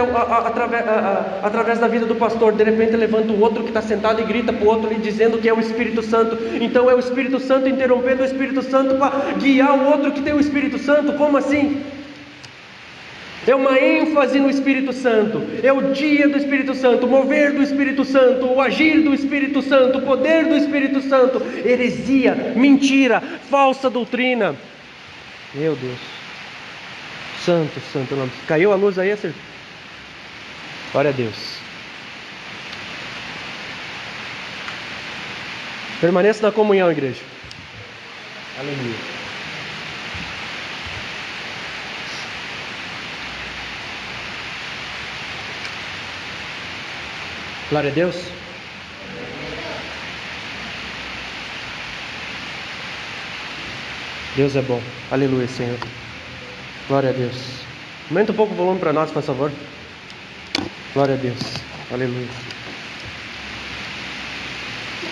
através da vida do pastor. De repente levanta o outro que está sentado e grita para o outro, lhe dizendo que é o Espírito Santo. Então é o Espírito Santo interrompendo o Espírito Santo para guiar o outro que tem o Espírito Santo. Como assim? É uma ênfase no Espírito Santo, é o dia do Espírito Santo, o mover do Espírito Santo, o agir do Espírito Santo, o poder do Espírito Santo. Heresia, mentira, falsa doutrina. Meu Deus, santo, santo nome. Caiu a luz aí, acertou? Glória a Deus. Permaneça na comunhão, igreja. Aleluia. Glória a Deus. Deus é bom. Aleluia, Senhor. Glória a Deus. Aumenta um pouco o volume para nós, por favor. Glória a Deus. Aleluia.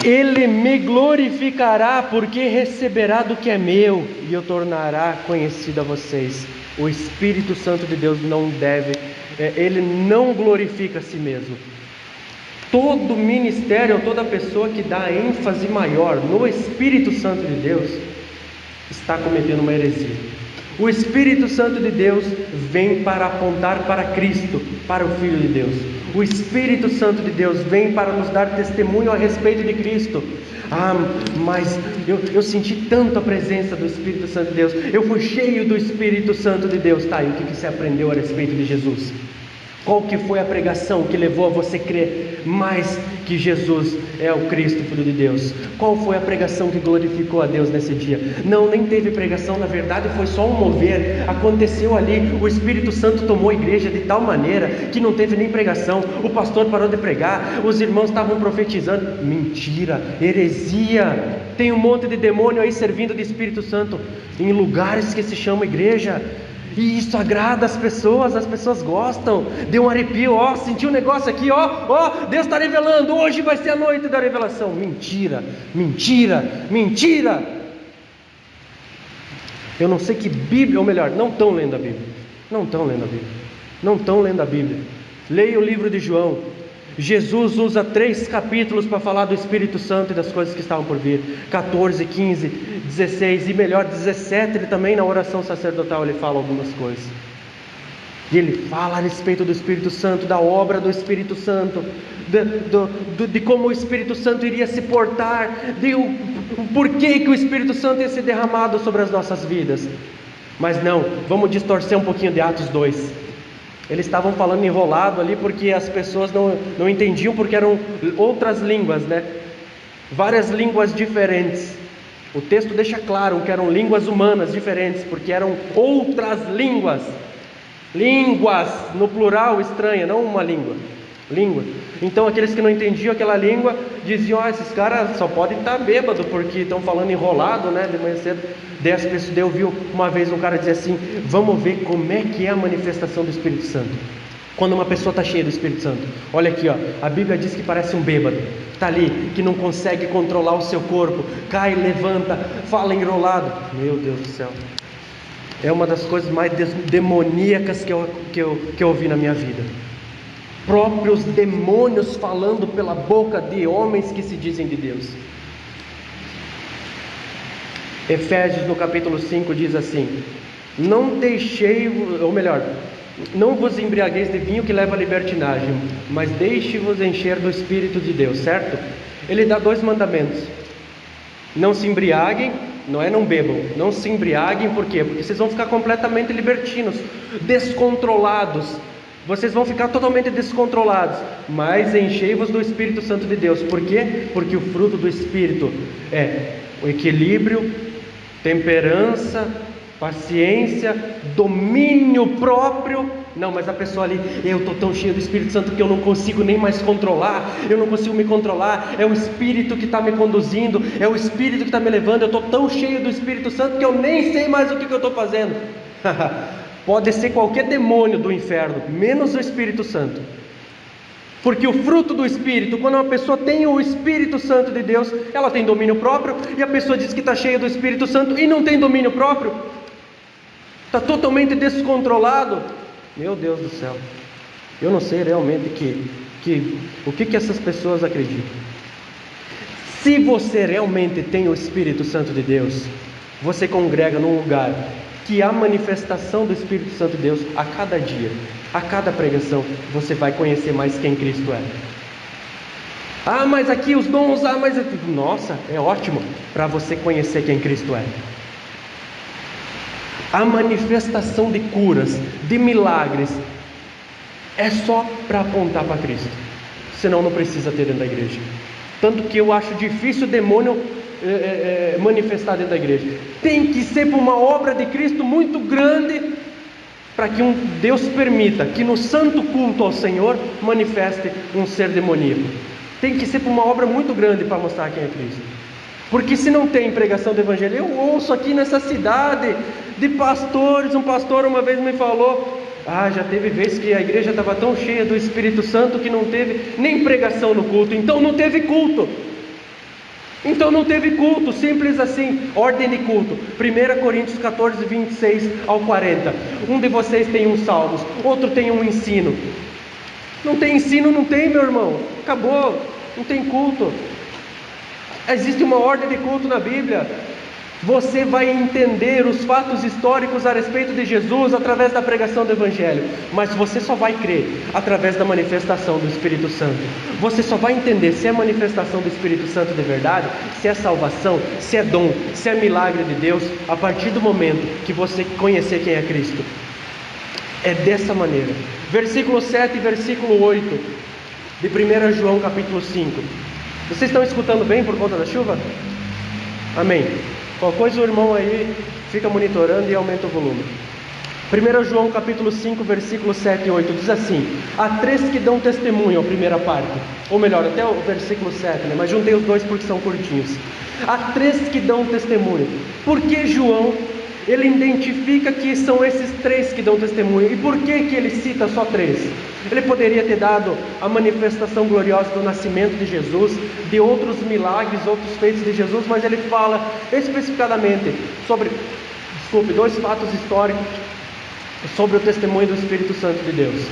Ele me glorificará, porque receberá do que é meu, e eu tornará conhecido a vocês. O Espírito Santo de Deus não deve, ele não glorifica a si mesmo. Todo ministério, toda pessoa que dá ênfase maior no Espírito Santo de Deus, está cometendo uma heresia. O Espírito Santo de Deus vem para apontar para Cristo, para o Filho de Deus. O Espírito Santo de Deus vem para nos dar testemunho a respeito de Cristo. Mas eu senti tanto a presença do Espírito Santo de Deus, eu fui cheio do Espírito Santo de Deus. Tá, e o que você aprendeu a respeito de Jesus? Qual que foi a pregação que levou a você crer mais que Jesus é o Cristo, Filho de Deus? Qual foi a pregação que glorificou a Deus nesse dia? Não, nem teve pregação, na verdade foi só um mover. Aconteceu ali, o Espírito Santo tomou a igreja de tal maneira que não teve nem pregação. O pastor parou de pregar, os irmãos estavam profetizando. Mentira, heresia. Tem um monte de demônio aí servindo de Espírito Santo em lugares que se chama igreja. E isso agrada as pessoas gostam. Deu um arrepio, senti um negócio aqui, Deus está revelando, hoje vai ser a noite da revelação. Mentira, mentira, mentira. Eu não sei que Bíblia, ou melhor, não estão lendo a Bíblia. Não estão lendo a Bíblia. Não estão lendo a Bíblia. Leia o livro de João. Jesus usa 3 capítulos para falar do Espírito Santo e das coisas que estavam por vir. 14, 15, 16 e melhor 17, ele também na oração sacerdotal ele fala algumas coisas. E ele fala a respeito do Espírito Santo, da obra do Espírito Santo, de como o Espírito Santo iria se portar, de o porquê que o Espírito Santo ia ser derramado sobre as nossas vidas. Mas não, vamos distorcer um pouquinho de Atos 2. Eles estavam falando enrolado ali porque as pessoas não entendiam, porque eram outras línguas, né? Várias línguas diferentes. O texto deixa claro que eram línguas humanas diferentes, porque eram outras línguas. Línguas, no plural, estranha, não uma língua. Língua. Então aqueles que não entendiam aquela língua diziam: esses caras só podem estar bêbados porque estão falando enrolado, né, de manhã cedo. Daí eu vi uma vez um cara dizer assim: vamos ver como é que é a manifestação do Espírito Santo quando uma pessoa está cheia do Espírito Santo. Olha aqui, ó, a Bíblia diz que parece um bêbado, está ali, que não consegue controlar o seu corpo, cai, levanta, fala enrolado. Meu Deus do céu, é uma das coisas mais demoníacas que eu ouvi na minha vida. Próprios demônios falando pela boca de homens que se dizem de Deus. Efésios no capítulo 5 diz assim: não vos embriagueis de vinho que leva à libertinagem, mas deixe-vos encher do Espírito de Deus, certo? Ele dá 2 mandamentos: não se embriaguem, não bebam, não se embriaguem. Por quê? Porque vocês vão ficar completamente libertinos, descontrolados. Vocês vão ficar totalmente descontrolados, mas enchei-vos do Espírito Santo de Deus. Por quê? Porque o fruto do Espírito é o equilíbrio, temperança, paciência, domínio próprio. Não, mas a pessoa ali: eu estou tão cheio do Espírito Santo que eu não consigo nem mais controlar, eu não consigo me controlar, é o Espírito que está me conduzindo, é o Espírito que está me levando, eu estou tão cheio do Espírito Santo que eu nem sei mais o que eu estou fazendo. Pode ser qualquer demônio do inferno, menos o Espírito Santo. Porque o fruto do Espírito, quando uma pessoa tem o Espírito Santo de Deus, ela tem domínio próprio. E a pessoa diz que está cheia do Espírito Santo e não tem domínio próprio, está totalmente descontrolado. Meu Deus do céu, eu não sei realmente o que essas pessoas acreditam. Se você realmente tem o Espírito Santo de Deus, você congrega num lugar que há manifestação do Espírito Santo de Deus a cada dia, a cada pregação, você vai conhecer mais quem Cristo é. Mas aqui os dons, nossa, é ótimo para você conhecer quem Cristo é. A manifestação de curas, de milagres, é só para apontar para Cristo, senão não precisa ter dentro da igreja. Tanto que eu acho difícil o demônio manifestar dentro da igreja. Tem que ser por uma obra de Cristo muito grande para que Deus permita que no santo culto ao Senhor manifeste um ser demoníaco. Tem que ser por uma obra muito grande para mostrar quem é Cristo. Porque se não tem pregação do Evangelho, eu ouço aqui nessa cidade de pastores. Um pastor uma vez me falou: já teve vezes que a igreja estava tão cheia do Espírito Santo que não teve nem pregação no culto. Então não teve culto, simples assim. Ordem de culto, 1 Coríntios 14, 26 ao 40. Um de vocês tem um salmos, outro tem um ensino. Não tem ensino, não tem, meu irmão, acabou, não tem culto. Existe uma ordem de culto na Bíblia. Você vai entender os fatos históricos a respeito de Jesus através da pregação do Evangelho, mas você só vai crer através da manifestação do Espírito Santo. Você só vai entender se é manifestação do Espírito Santo de verdade, se é salvação, se é dom, se é milagre de Deus, a partir do momento que você conhecer quem é Cristo. É dessa maneira. Versículo 7 e versículo 8 de 1 João capítulo 5. Vocês estão escutando bem por conta da chuva? Amém. Qualquer coisa o irmão aí fica monitorando e aumenta o volume. 1 João capítulo 5, versículos 7 e 8 diz assim: há 3 que dão testemunho, a primeira parte, ou melhor, até o versículo 7, né? Mas juntei os 2 porque são curtinhos. Há 3 que dão testemunho. Por que João, ele identifica que são esses 3 que dão testemunho? E por que ele cita só 3? Ele poderia ter dado a manifestação gloriosa do nascimento de Jesus, de outros milagres, outros feitos de Jesus, mas ele fala especificadamente sobre 2 fatos históricos sobre o testemunho do Espírito Santo de Deus.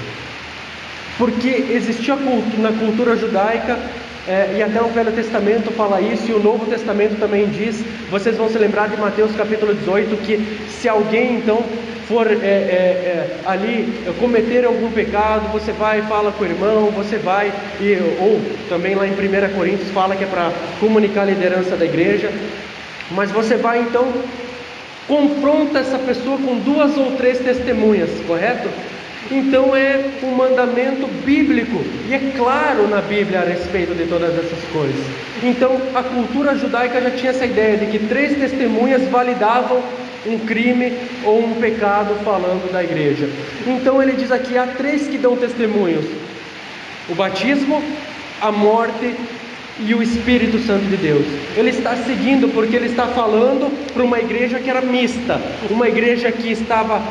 Porque existia na cultura judaica, e até o Velho Testamento fala isso, e o Novo Testamento também diz. Vocês vão se lembrar de Mateus capítulo 18, que se alguém então for ali cometer algum pecado, você vai e fala com o irmão, você vai, ou também lá em 1 Coríntios fala que é para comunicar a liderança da igreja, mas você vai então, confronta essa pessoa com 2 ou 3 testemunhas, correto? Então é um mandamento bíblico, e é claro na Bíblia a respeito de todas essas coisas. Então a cultura judaica já tinha essa ideia de que 3 testemunhas validavam um crime ou um pecado falando da igreja. Então ele diz aqui, há 3 que dão testemunhos: o batismo, a morte e o Espírito Santo de Deus. Ele está seguindo porque ele está falando para uma igreja que era mista, uma igreja que estava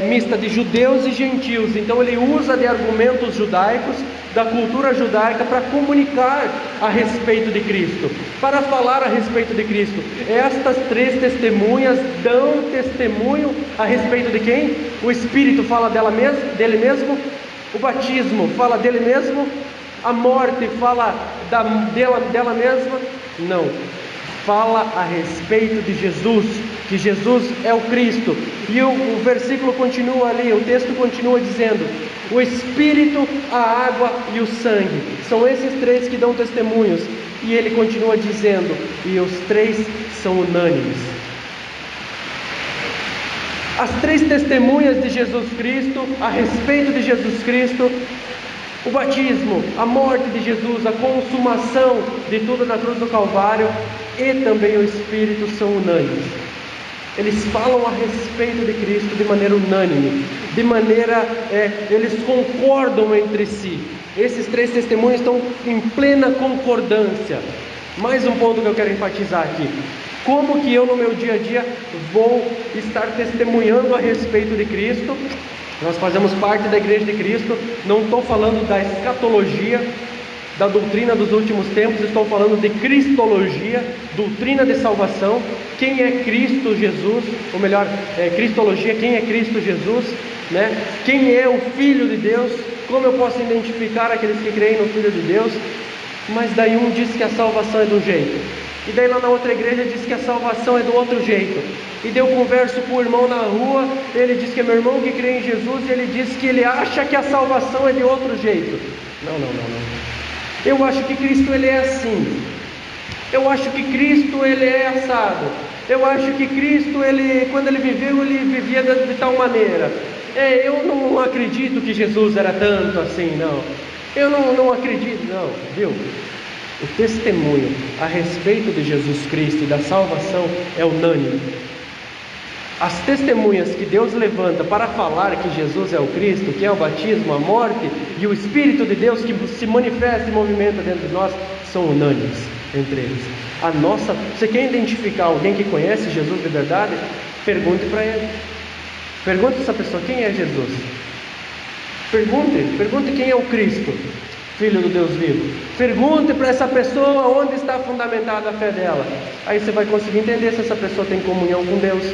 mista de judeus e gentios. Então ele usa de argumentos judaicos, da cultura judaica, para comunicar a respeito de Cristo, para falar a respeito de Cristo. Estas 3 testemunhas dão testemunho a respeito de quem? O Espírito fala dele mesmo, o batismo fala dele mesmo, a morte fala dela mesma? Não. Fala a respeito de Jesus, que Jesus é o Cristo. E o versículo continua ali, o texto continua dizendo: o Espírito, a água e o sangue. São esses 3 que dão testemunhos. E ele continua dizendo, e os 3 são unânimes. As 3 testemunhas de Jesus Cristo, a respeito de Jesus Cristo, o batismo, a morte de Jesus, a consumação de tudo na cruz do Calvário, e também o Espírito são unânimes. Eles falam a respeito de Cristo de maneira unânime, de maneira, eles concordam entre si. Esses 3 testemunhos estão em plena concordância. Mais um ponto que eu quero enfatizar aqui: como que eu no meu dia a dia vou estar testemunhando a respeito de Cristo? Nós fazemos parte da Igreja de Cristo. Não estou falando da escatologia, da doutrina dos últimos tempos, estou falando de cristologia, doutrina de salvação. Quem é Cristo Jesus? Ou melhor, cristologia, quem é Cristo Jesus, né? Quem é o Filho de Deus? Como eu posso identificar aqueles que creem no Filho de Deus? Mas daí um diz que a salvação é de um jeito, e daí lá na outra igreja diz que a salvação é do outro jeito. E daí eu converso com o irmão na rua, ele diz que é meu irmão que crê em Jesus, e ele diz que ele acha que a salvação é de outro jeito. Não. Eu acho que Cristo ele é assim. Eu acho que Cristo ele é assado. Eu acho que Cristo ele, quando ele viveu, ele vivia de tal maneira. Eu não acredito que Jesus era tanto assim, não. Eu não acredito, não, viu? O testemunho a respeito de Jesus Cristo e da salvação é unânime. As testemunhas que Deus levanta para falar que Jesus é o Cristo, que é o batismo, a morte e o Espírito de Deus que se manifesta e movimenta dentro de nós, são unânimes entre eles. Você quer identificar alguém que conhece Jesus de verdade? Pergunte para ele. Pergunte a essa pessoa, quem é Jesus? Pergunte quem é o Cristo, Filho do Deus vivo. Pergunte para essa pessoa onde está fundamentada a fé dela. Aí você vai conseguir entender se essa pessoa tem comunhão com Deus,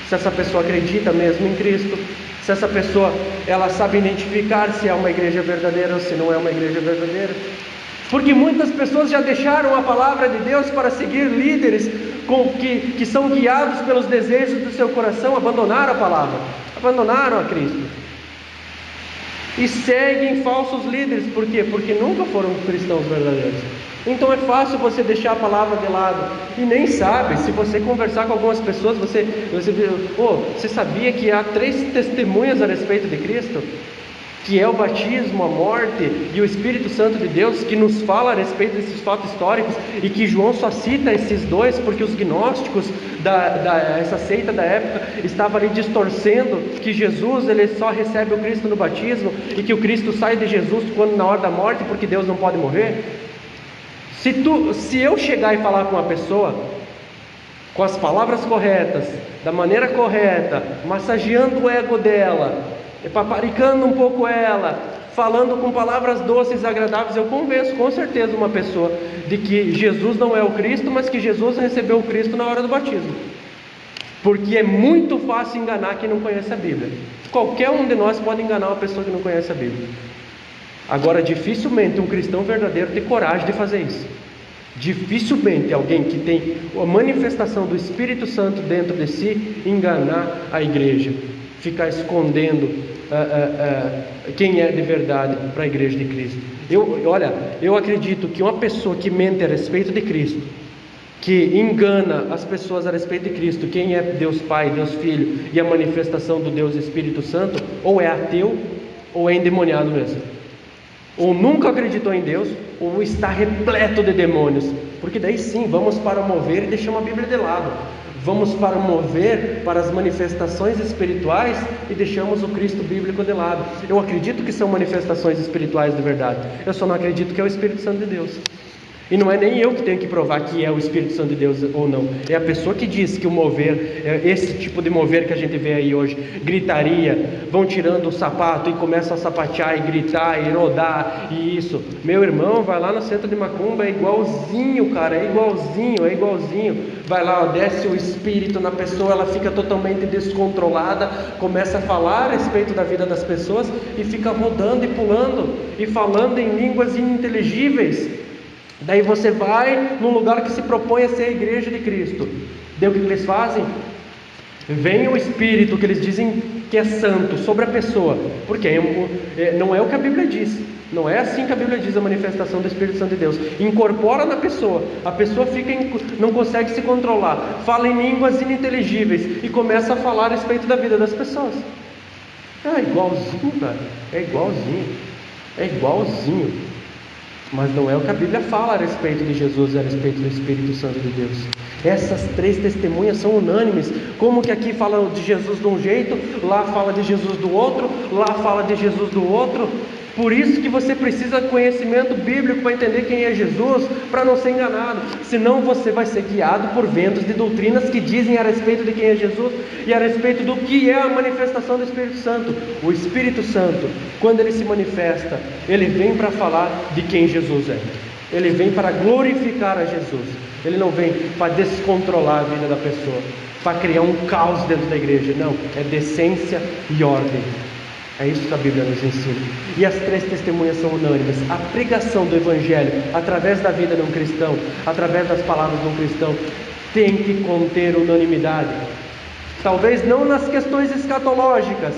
se essa pessoa acredita mesmo em Cristo, se essa pessoa ela sabe identificar se é uma igreja verdadeira ou se não é uma igreja verdadeira. Porque muitas pessoas já deixaram a palavra de Deus para seguir líderes que são guiados pelos desejos do seu coração, abandonaram a palavra, abandonaram a Cristo. E seguem falsos líderes. Por quê? Porque nunca foram cristãos verdadeiros. Então é fácil você deixar a palavra de lado. E nem sabe, se você conversar com algumas pessoas, você sabia que há 3 testemunhas a respeito de Cristo? Que é o batismo, a morte e o Espírito Santo de Deus, que nos fala a respeito desses fatos históricos, e que João só cita esses 2 porque os gnósticos essa seita da época estava ali distorcendo que Jesus ele só recebe o Cristo no batismo, e que o Cristo sai de Jesus quando na hora da morte, porque Deus não pode morrer. Se eu chegar e falar com uma pessoa com as palavras corretas, da maneira correta, massageando o ego dela, paparicando um pouco ela, falando com palavras doces e agradáveis, eu convenço com certeza uma pessoa de que Jesus não é o Cristo, mas que Jesus recebeu o Cristo na hora do batismo. Porque é muito fácil enganar quem não conhece a Bíblia. Qualquer um de nós pode enganar uma pessoa que não conhece a Bíblia. Agora, dificilmente um cristão verdadeiro tem coragem de fazer isso. Dificilmente alguém que tem a manifestação do Espírito Santo dentro de si enganar a igreja, ficar escondendo quem é de verdade para a igreja de Cristo. Eu acredito que uma pessoa que mente a respeito de Cristo, que engana as pessoas a respeito de Cristo, quem é Deus Pai, Deus Filho e a manifestação do Deus Espírito Santo, ou é ateu ou é endemoniado mesmo. Ou nunca acreditou em Deus, ou está repleto de demônios. Porque daí sim, vamos para o mover e deixamos a Bíblia de lado. Vamos para o mover, para as manifestações espirituais e deixamos o Cristo bíblico de lado. Eu acredito que são manifestações espirituais de verdade. Eu só não acredito que é o Espírito Santo de Deus. E não é nem eu que tenho que provar que é o Espírito Santo de Deus ou não. É a pessoa que diz que o mover, esse tipo de mover que a gente vê aí hoje, gritaria, vão tirando o sapato e começam a sapatear e gritar e rodar e isso. Meu irmão, vai lá no centro de Macumba, é igualzinho, cara, é igualzinho. Vai lá, desce o Espírito na pessoa, ela fica totalmente descontrolada, começa a falar a respeito da vida das pessoas e fica rodando e pulando e falando em línguas ininteligíveis. Daí você vai num lugar que se propõe a ser a igreja de Cristo. Daí o que eles fazem? Vem o Espírito, que eles dizem que é santo, sobre a pessoa. Porque não é o que a Bíblia diz. Não é assim que a Bíblia diz a manifestação do Espírito Santo de Deus. Incorpora na pessoa. A pessoa não consegue se controlar. Fala em línguas ininteligíveis. E começa a falar a respeito da vida das pessoas. É igualzinho, cara. É igualzinho. Mas não é o que a Bíblia fala a respeito de Jesus e a respeito do Espírito Santo de Deus. Essas três testemunhas são unânimes. Como que aqui fala de Jesus de um jeito, lá fala de Jesus do outro, lá fala de Jesus do outro. Por isso que você precisa de conhecimento bíblico para entender quem é Jesus, para não ser enganado. Senão você vai ser guiado por ventos de doutrinas que dizem a respeito de quem é Jesus e a respeito do que é a manifestação do Espírito Santo. O Espírito Santo, quando ele se manifesta, ele vem para falar de quem Jesus é. Ele vem para glorificar a Jesus. Ele não vem para descontrolar a vida da pessoa, para criar um caos dentro da igreja. Não, é decência e ordem. É isso que a Bíblia nos ensina. E as três testemunhas são unânimes. A pregação do Evangelho, através da vida de um cristão, através das palavras de um cristão, tem que conter unanimidade. Talvez não nas questões escatológicas,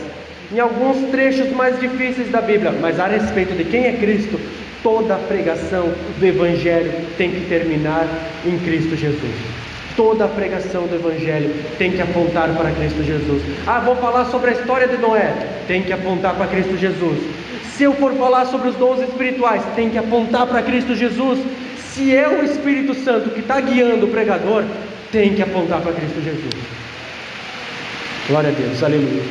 em alguns trechos mais difíceis da Bíblia, mas a respeito de quem é Cristo, toda a pregação do Evangelho tem que terminar em Cristo Jesus. Toda a pregação do Evangelho tem que apontar para Cristo Jesus. Vou falar sobre a história de Noé, tem que apontar para Cristo Jesus. Se eu for falar sobre os dons espirituais, tem que apontar para Cristo Jesus. Se é o Espírito Santo que está guiando o pregador, tem que apontar para Cristo Jesus. Glória a Deus, aleluia.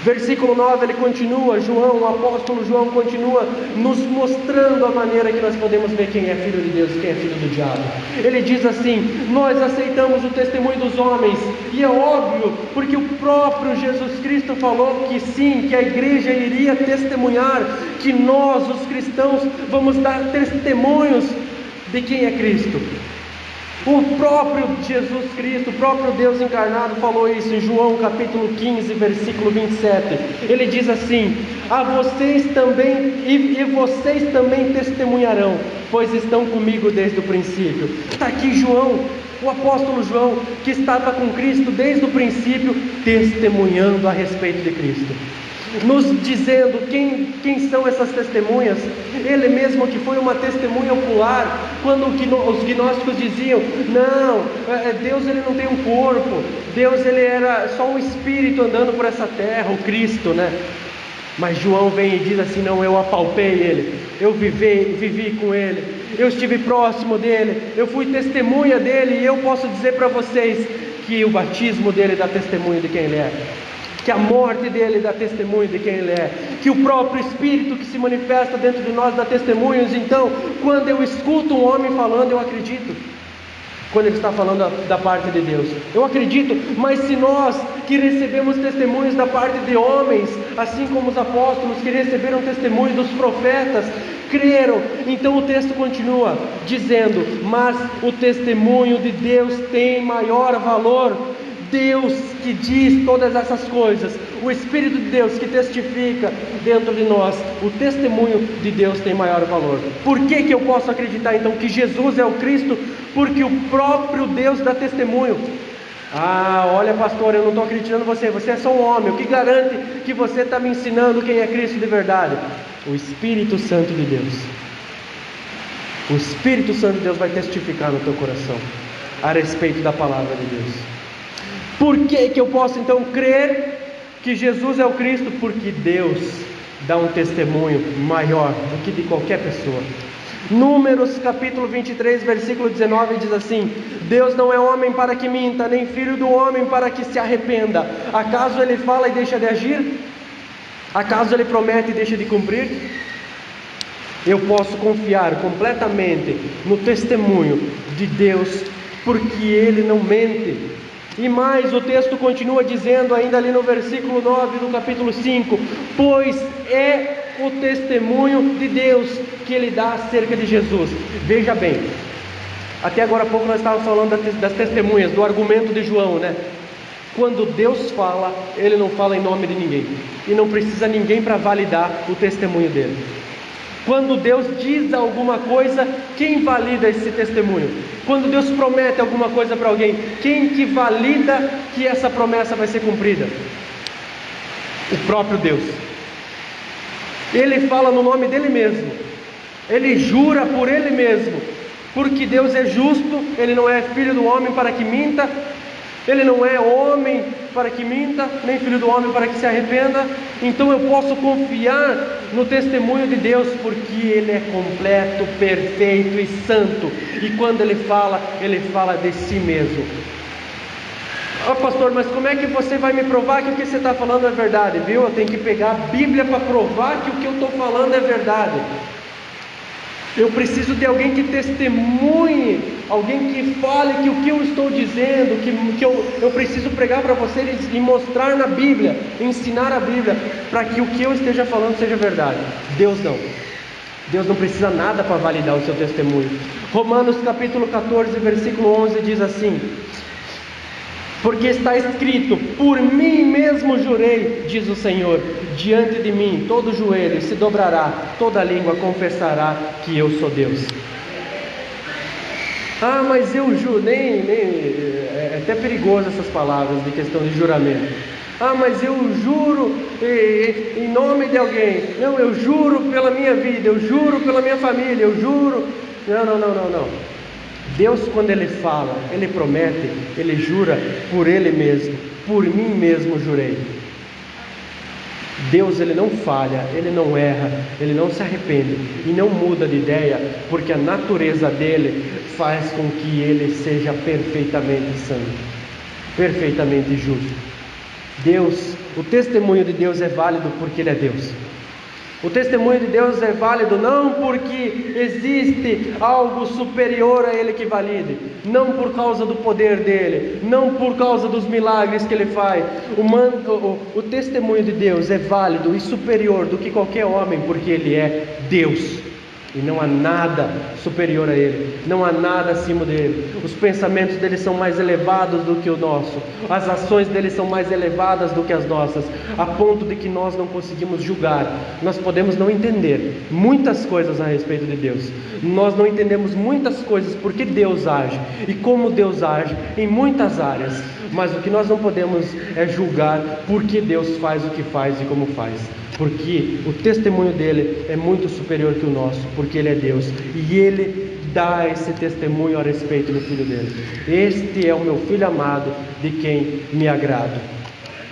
Versículo 9, ele continua, o apóstolo João continua nos mostrando a maneira que nós podemos ver quem é filho de Deus e quem é filho do diabo. Ele diz assim: nós aceitamos o testemunho dos homens, e é óbvio, porque o próprio Jesus Cristo falou que sim, que a igreja iria testemunhar, que nós, os cristãos, vamos dar testemunhos de quem é Cristo. O próprio Jesus Cristo, o próprio Deus encarnado falou isso em João capítulo 15, versículo 27. Ele diz assim: vocês também, e vocês também testemunharão, pois estão comigo desde o princípio. Está aqui João, o apóstolo João, que estava com Cristo desde o princípio, testemunhando a respeito de Cristo, nos dizendo quem são essas testemunhas. Ele mesmo que foi uma testemunha ocular, quando os gnósticos diziam: não, Deus ele não tem um corpo, Deus ele era só um espírito andando por essa terra, o Cristo, né? Mas João vem e diz assim: não, eu apalpei ele, eu vivi com ele, eu estive próximo dele, eu fui testemunha dele, e eu posso dizer para vocês que o batismo dele dá testemunho de quem ele é, que a morte dele dá testemunho de quem ele é, que o próprio Espírito que se manifesta dentro de nós dá testemunhos. Então, quando eu escuto um homem falando, eu acredito, quando ele está falando da parte de Deus, eu acredito. Mas se nós que recebemos testemunhos da parte de homens, assim como os apóstolos que receberam testemunhos dos profetas, creram, então o texto continua dizendo: mas o testemunho de Deus tem maior valor. Deus que diz todas essas coisas, o Espírito de Deus que testifica dentro de nós, o testemunho de Deus tem maior valor. Por que eu posso acreditar então que Jesus é o Cristo? Porque o próprio Deus dá testemunho. Olha pastor, eu não estou acreditando em você, você é só um homem, o que garante que você está me ensinando quem é Cristo de verdade? O Espírito Santo de Deus. O Espírito Santo de Deus vai testificar no teu coração a respeito da palavra de Deus. Por que eu posso então crer que Jesus é o Cristo? Porque Deus dá um testemunho maior do que de qualquer pessoa. Números capítulo 23, versículo 19 diz assim: Deus não é homem para que minta, nem filho do homem para que se arrependa. Acaso ele fala e deixa de agir? Acaso ele promete e deixa de cumprir? Eu posso confiar completamente no testemunho de Deus, porque Ele não mente. E mais, o texto continua dizendo ainda ali no versículo 9 do capítulo 5: pois é o testemunho de Deus que Ele dá acerca de Jesus. Veja bem, até agora há pouco nós estávamos falando das testemunhas, do argumento de João, né? Quando Deus fala, Ele não fala em nome de ninguém, e não precisa ninguém para validar o testemunho dele. Quando Deus diz alguma coisa, quem valida esse testemunho? Quando Deus promete alguma coisa para alguém, quem que valida que essa promessa vai ser cumprida? O próprio Deus. Ele fala no nome dele mesmo, ele jura por ele mesmo, porque Deus é justo, Ele não é filho do homem para que minta, Ele não é homem para que minta, nem filho do homem para que se arrependa. Então eu posso confiar no testemunho de Deus, porque Ele é completo, perfeito e santo. E quando Ele fala de si mesmo. Pastor, mas como é que você vai me provar que o que você está falando é verdade? Viu? Eu tenho que pegar a Bíblia para provar que o que eu estou falando é verdade. Eu preciso de alguém que testemunhe, alguém que fale que o que eu estou dizendo, que eu preciso pregar para vocês e mostrar na Bíblia, ensinar a Bíblia, para que o que eu esteja falando seja verdade. Deus não. Deus não precisa nada para validar o seu testemunho. Romanos capítulo 14, versículo 11 diz assim: porque está escrito, por mim mesmo jurei, diz o Senhor, diante de mim todo joelho se dobrará, toda língua confessará que eu sou Deus. Mas eu jurei, é até perigoso essas palavras de questão de juramento. Mas eu juro em nome de alguém. Não, eu juro pela minha vida, eu juro pela minha família, eu juro. Não. Deus, quando Ele fala, Ele promete, Ele jura por Ele mesmo, por mim mesmo jurei. Deus, Ele não falha, Ele não erra, Ele não se arrepende e não muda de ideia, porque a natureza dEle faz com que Ele seja perfeitamente santo, perfeitamente justo. Deus, o testemunho de Deus é válido porque Ele é Deus. O testemunho de Deus é válido não porque existe algo superior a Ele que valide, não por causa do poder dEle, não por causa dos milagres que Ele faz. O testemunho de Deus é válido e superior do que qualquer homem, porque Ele é Deus. E não há nada superior a Ele, não há nada acima dEle. Os pensamentos dEle são mais elevados do que o nosso, as ações dEle são mais elevadas do que as nossas, a ponto de que nós não conseguimos julgar. Nós podemos não entender muitas coisas a respeito de Deus, nós não entendemos muitas coisas porque Deus age e como Deus age em muitas áreas, mas o que nós não podemos é julgar porque Deus faz o que faz e como faz. Porque o testemunho dele é muito superior que o nosso, porque ele é Deus, e ele dá esse testemunho a respeito do Filho dele. Este é o meu Filho amado, de quem me agrado.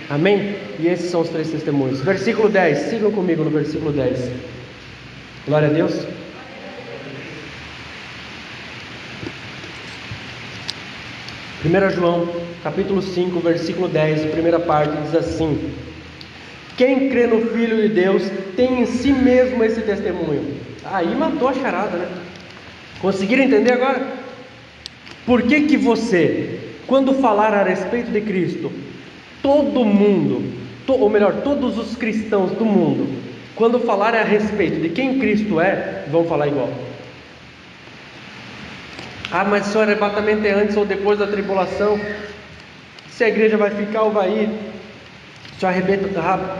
Amém? E esses são os 3 testemunhos. Versículo 10, sigam comigo no versículo 10. Glória a Deus. João, capítulo 5, versículo 10, primeira parte, diz assim: quem crê no Filho de Deus tem em si mesmo esse testemunho. Aí matou a charada, né? Conseguiram entender agora? Por que você, quando falar a respeito de Cristo, todo mundo, ou melhor, todos os cristãos do mundo, quando falar a respeito de quem Cristo é, vão falar igual? Mas se o arrebatamento é antes ou depois da tribulação, se a igreja vai ficar ou vai ir, se o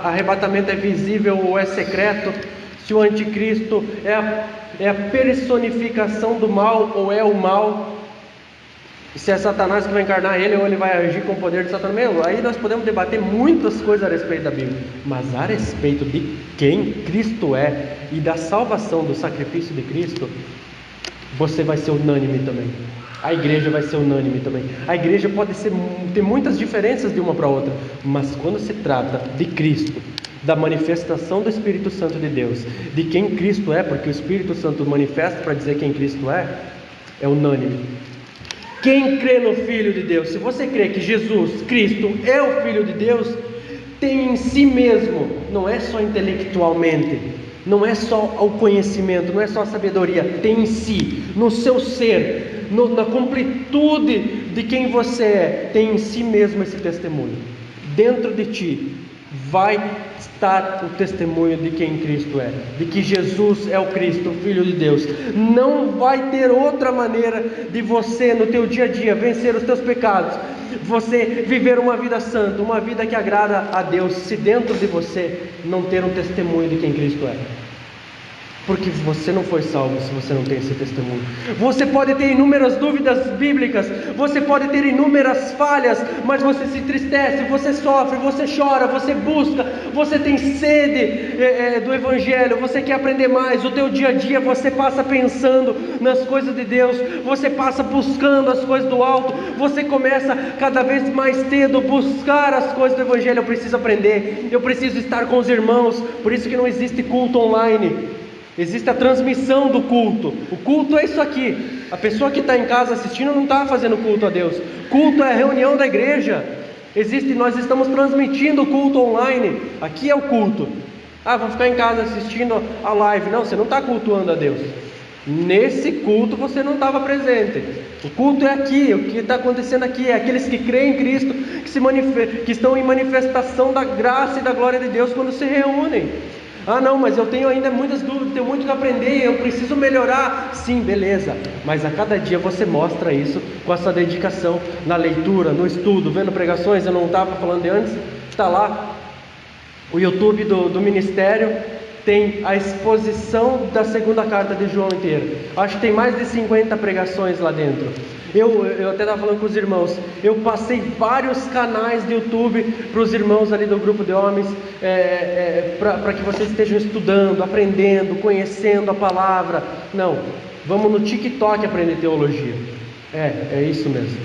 arrebatamento é visível ou é secreto, se o anticristo é a personificação do mal ou é o mal, se é Satanás que vai encarnar ele ou ele vai agir com o poder de Satanás. Aí nós podemos debater muitas coisas a respeito da Bíblia, mas a respeito de quem Cristo é e da salvação do sacrifício de Cristo, você vai ser unânime também. A igreja vai ser unânime também. A igreja pode ter muitas diferenças de uma para outra, mas quando se trata de Cristo, da manifestação do Espírito Santo de Deus, de quem Cristo é, porque o Espírito Santo manifesta para dizer quem Cristo é unânime. Quem crê no Filho de Deus, se você crê que Jesus Cristo é o Filho de Deus, tem em si mesmo, não é só intelectualmente, não é só o conhecimento, não é só a sabedoria, tem em si, no seu ser, na completude de quem você é, tem em si mesmo esse testemunho. Dentro de ti vai estar o testemunho de quem Cristo é, de que Jesus é o Cristo, o Filho de Deus. Não vai ter outra maneira de você no teu dia a dia vencer os teus pecados, você viver uma vida santa, uma vida que agrada a Deus, se dentro de você não ter um testemunho de quem Cristo é. Porque você não foi salvo se você não tem esse testemunho. Você pode ter inúmeras dúvidas bíblicas, você pode ter inúmeras falhas, mas você se entristece, você sofre, você chora, você busca, você tem sede do Evangelho, você quer aprender mais. O teu dia a dia você passa pensando nas coisas de Deus, você passa buscando as coisas do alto, você começa cada vez mais cedo buscar as coisas do Evangelho. Eu preciso aprender, eu preciso estar com os irmãos. Por isso que não existe culto online. Existe a transmissão do culto. O culto é isso aqui. A pessoa que está em casa assistindo não está fazendo culto a Deus. Culto é a reunião da igreja. Nós estamos transmitindo o culto online. Aqui é o culto. Vou ficar em casa assistindo a live. Não, você não está cultuando a Deus. Nesse culto você não estava presente. O culto é aqui. O que está acontecendo aqui é aqueles que creem em Cristo, que estão em manifestação da graça e da glória de Deus quando se reúnem. Não, mas eu tenho ainda muitas dúvidas, tenho muito que aprender, eu preciso melhorar. Sim, beleza, mas a cada dia você mostra isso com a sua dedicação na leitura, no estudo, vendo pregações. Eu não estava falando de antes, está lá o YouTube do ministério, tem a exposição da segunda carta de João inteira. Acho que tem mais de 50 pregações lá dentro. Eu até estava falando com os irmãos, eu passei vários canais de YouTube para os irmãos ali do grupo de homens, para que vocês estejam estudando, aprendendo, conhecendo a palavra. Não, vamos no TikTok aprender teologia. É isso mesmo,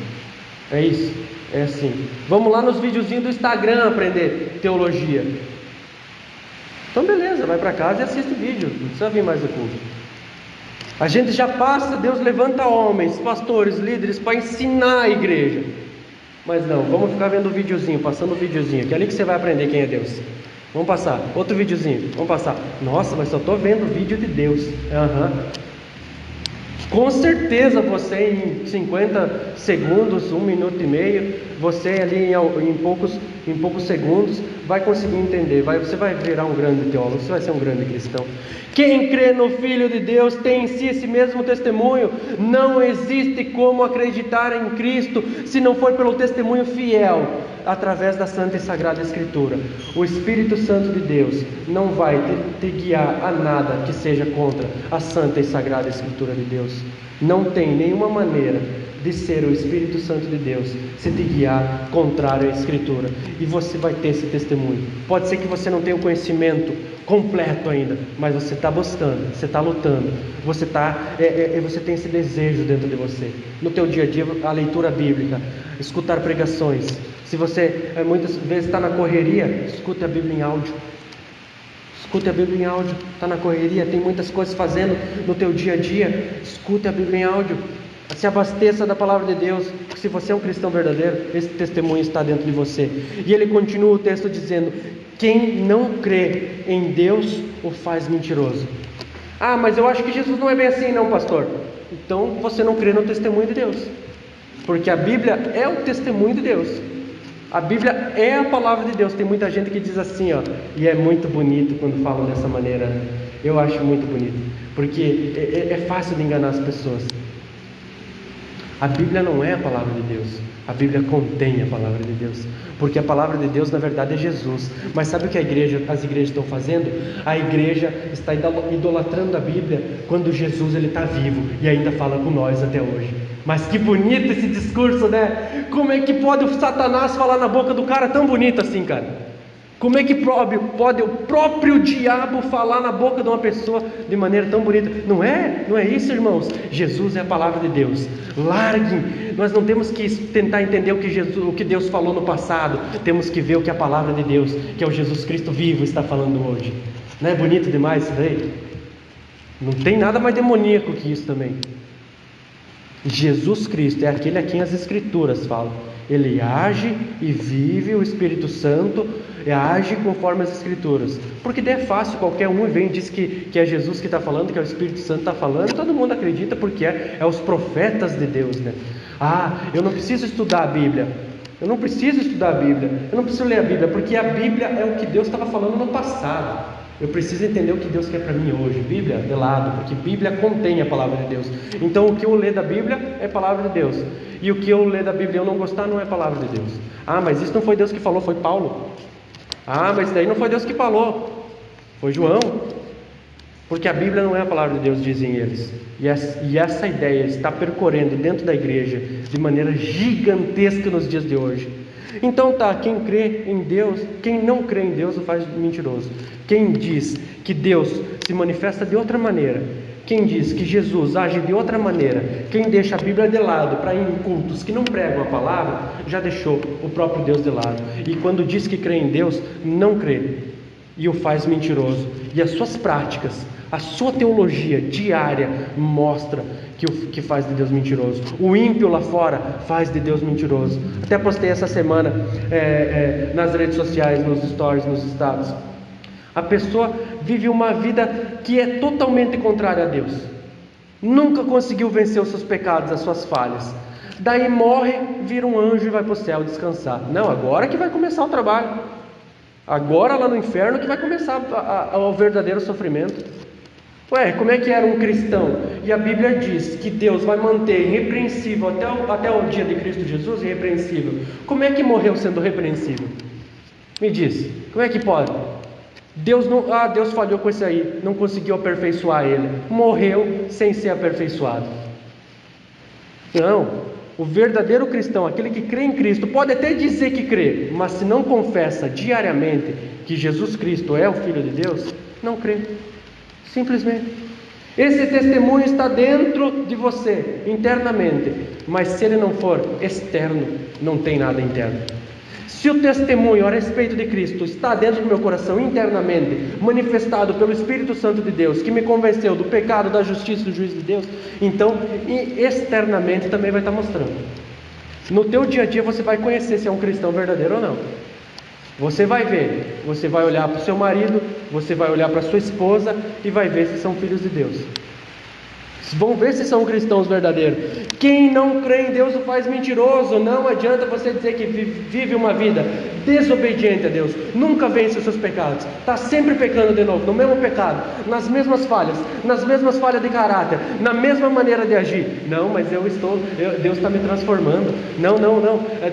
é isso, é assim. Vamos lá nos videozinhos do Instagram aprender teologia. Então beleza, vai para casa e assiste vídeo, não precisa vir mais no culto. A gente já passa, Deus levanta homens, pastores, líderes para ensinar a igreja. Mas não, vamos ficar vendo o videozinho, passando o videozinho, que é ali que você vai aprender quem é Deus. Vamos passar, outro videozinho, vamos passar. Nossa, mas só estou vendo o vídeo de Deus. Com certeza você em 50 segundos, 1 minuto e meio, você ali em poucos segundos vai conseguir entender, você vai virar um grande teólogo, você vai ser um grande cristão. Quem crê no Filho de Deus tem em si esse mesmo testemunho. Não existe como acreditar em Cristo se não for pelo testemunho fiel, através da Santa e Sagrada Escritura. O Espírito Santo de Deus não vai te guiar a nada que seja contra a Santa e Sagrada Escritura de Deus. Não tem nenhuma maneira de ser o Espírito Santo de Deus se te guiar contrário à Escritura, e você vai ter esse testemunho. Pode ser que você não tenha o conhecimento completo ainda, mas você está buscando, você está lutando, você tem esse desejo dentro de você. No teu dia a dia, a leitura bíblica, escutar pregações. Se você muitas vezes está na correria, escute a Bíblia em áudio. Escute a Bíblia em áudio. Está na correria, tem muitas coisas fazendo no teu dia a dia, escute a Bíblia em áudio. Se abasteça da palavra de Deus, porque se você é um cristão verdadeiro, esse testemunho está dentro de você. E ele continua o texto dizendo: quem não crê em Deus o faz mentiroso. Mas eu acho que Jesus não é bem assim não, pastor. Então você não crê no testemunho de Deus, porque a Bíblia é o testemunho de Deus. A Bíblia é a palavra de Deus. Tem muita gente que diz assim, e é muito bonito quando falam dessa maneira. Eu acho muito bonito, porque é fácil de enganar as pessoas. A Bíblia não é a palavra de Deus. A Bíblia contém a palavra de Deus, porque a palavra de Deus na verdade é Jesus. Mas sabe o que as igrejas estão fazendo? A igreja está idolatrando a Bíblia quando Jesus está vivo e ainda fala com nós até hoje. Mas que bonito esse discurso, né? Como é que pode o Satanás falar na boca do cara tão bonito assim, cara? Como é que pode o próprio diabo falar na boca de uma pessoa de maneira tão bonita? Não é isso, irmãos. Jesus é a palavra de Deus. Larguem. Nós não temos que tentar entender o que Deus falou no passado. Temos que ver o que a palavra de Deus, que é o Jesus Cristo vivo, está falando hoje. Não é bonito demais isso daí? Não tem nada mais demoníaco que isso também. Jesus Cristo é aquele a quem as Escrituras falam. Ele age e vive, o Espírito Santo age conforme as Escrituras. Porque daí é fácil, qualquer um vem e diz que é Jesus que está falando, que é o Espírito Santo está falando, todo mundo acredita porque é os profetas de Deus, né? Eu não preciso estudar a Bíblia. Eu não preciso ler a Bíblia, porque a Bíblia é o que Deus estava falando no passado. Eu preciso entender o que Deus quer para mim hoje. Bíblia de lado, porque Bíblia contém a palavra de Deus. Então o que eu ler da Bíblia é palavra de Deus. E o que eu ler da Bíblia e eu não gostar não é palavra de Deus. Mas isso não foi Deus que falou, foi Paulo. Mas isso daí não foi Deus que falou, foi João. Porque a Bíblia não é a palavra de Deus, dizem eles. E essa ideia está percorrendo dentro da igreja de maneira gigantesca nos dias de hoje. Então quem crê em Deus, quem não crê em Deus o faz mentiroso. Quem diz que Deus se manifesta de outra maneira, quem diz que Jesus age de outra maneira, quem deixa a Bíblia de lado para ir em cultos que não pregam a palavra, já deixou o próprio Deus de lado. E quando diz que crê em Deus, não crê e o faz mentiroso. E as suas práticas, a sua teologia diária mostra que faz de Deus mentiroso. O ímpio lá fora faz de Deus mentiroso. Até postei essa semana nas redes sociais, nos stories, nos status. A pessoa vive uma vida que é totalmente contrária a Deus. Nunca conseguiu vencer os seus pecados, as suas falhas. Daí morre, vira um anjo e vai para o céu descansar. Não, agora que vai começar o trabalho. Agora lá no inferno que vai começar o verdadeiro sofrimento. Como é que era um cristão? E a Bíblia diz que Deus vai manter irrepreensível até o dia de Cristo Jesus, irrepreensível. Como é que morreu sendo repreensível? Me diz, como é que pode? Deus falhou com isso aí, não conseguiu aperfeiçoar ele, morreu sem ser aperfeiçoado. Não, o verdadeiro cristão, aquele que crê em Cristo, pode até dizer que crê, mas se não confessa diariamente que Jesus Cristo é o Filho de Deus, não crê. Simplesmente. Esse testemunho está dentro de você, internamente, mas se ele não for externo, não tem nada interno. Se o testemunho a respeito de Cristo está dentro do meu coração internamente, manifestado pelo Espírito Santo de Deus, que me convenceu do pecado, da justiça e do juízo de Deus, então externamente também vai estar mostrando. No teu dia a dia você vai conhecer se é um cristão verdadeiro ou não. Você vai ver, você vai olhar para o seu marido, você vai olhar para a sua esposa e vai ver se são filhos de Deus. Vão ver se são cristãos verdadeiros. Quem não crê em Deus o faz mentiroso. Não adianta você dizer que vive uma vida desobediente a Deus, nunca vence os seus pecados, está sempre pecando de novo, no mesmo pecado, nas mesmas falhas de caráter, na mesma maneira de agir. Não, mas Deus está me transformando. Não,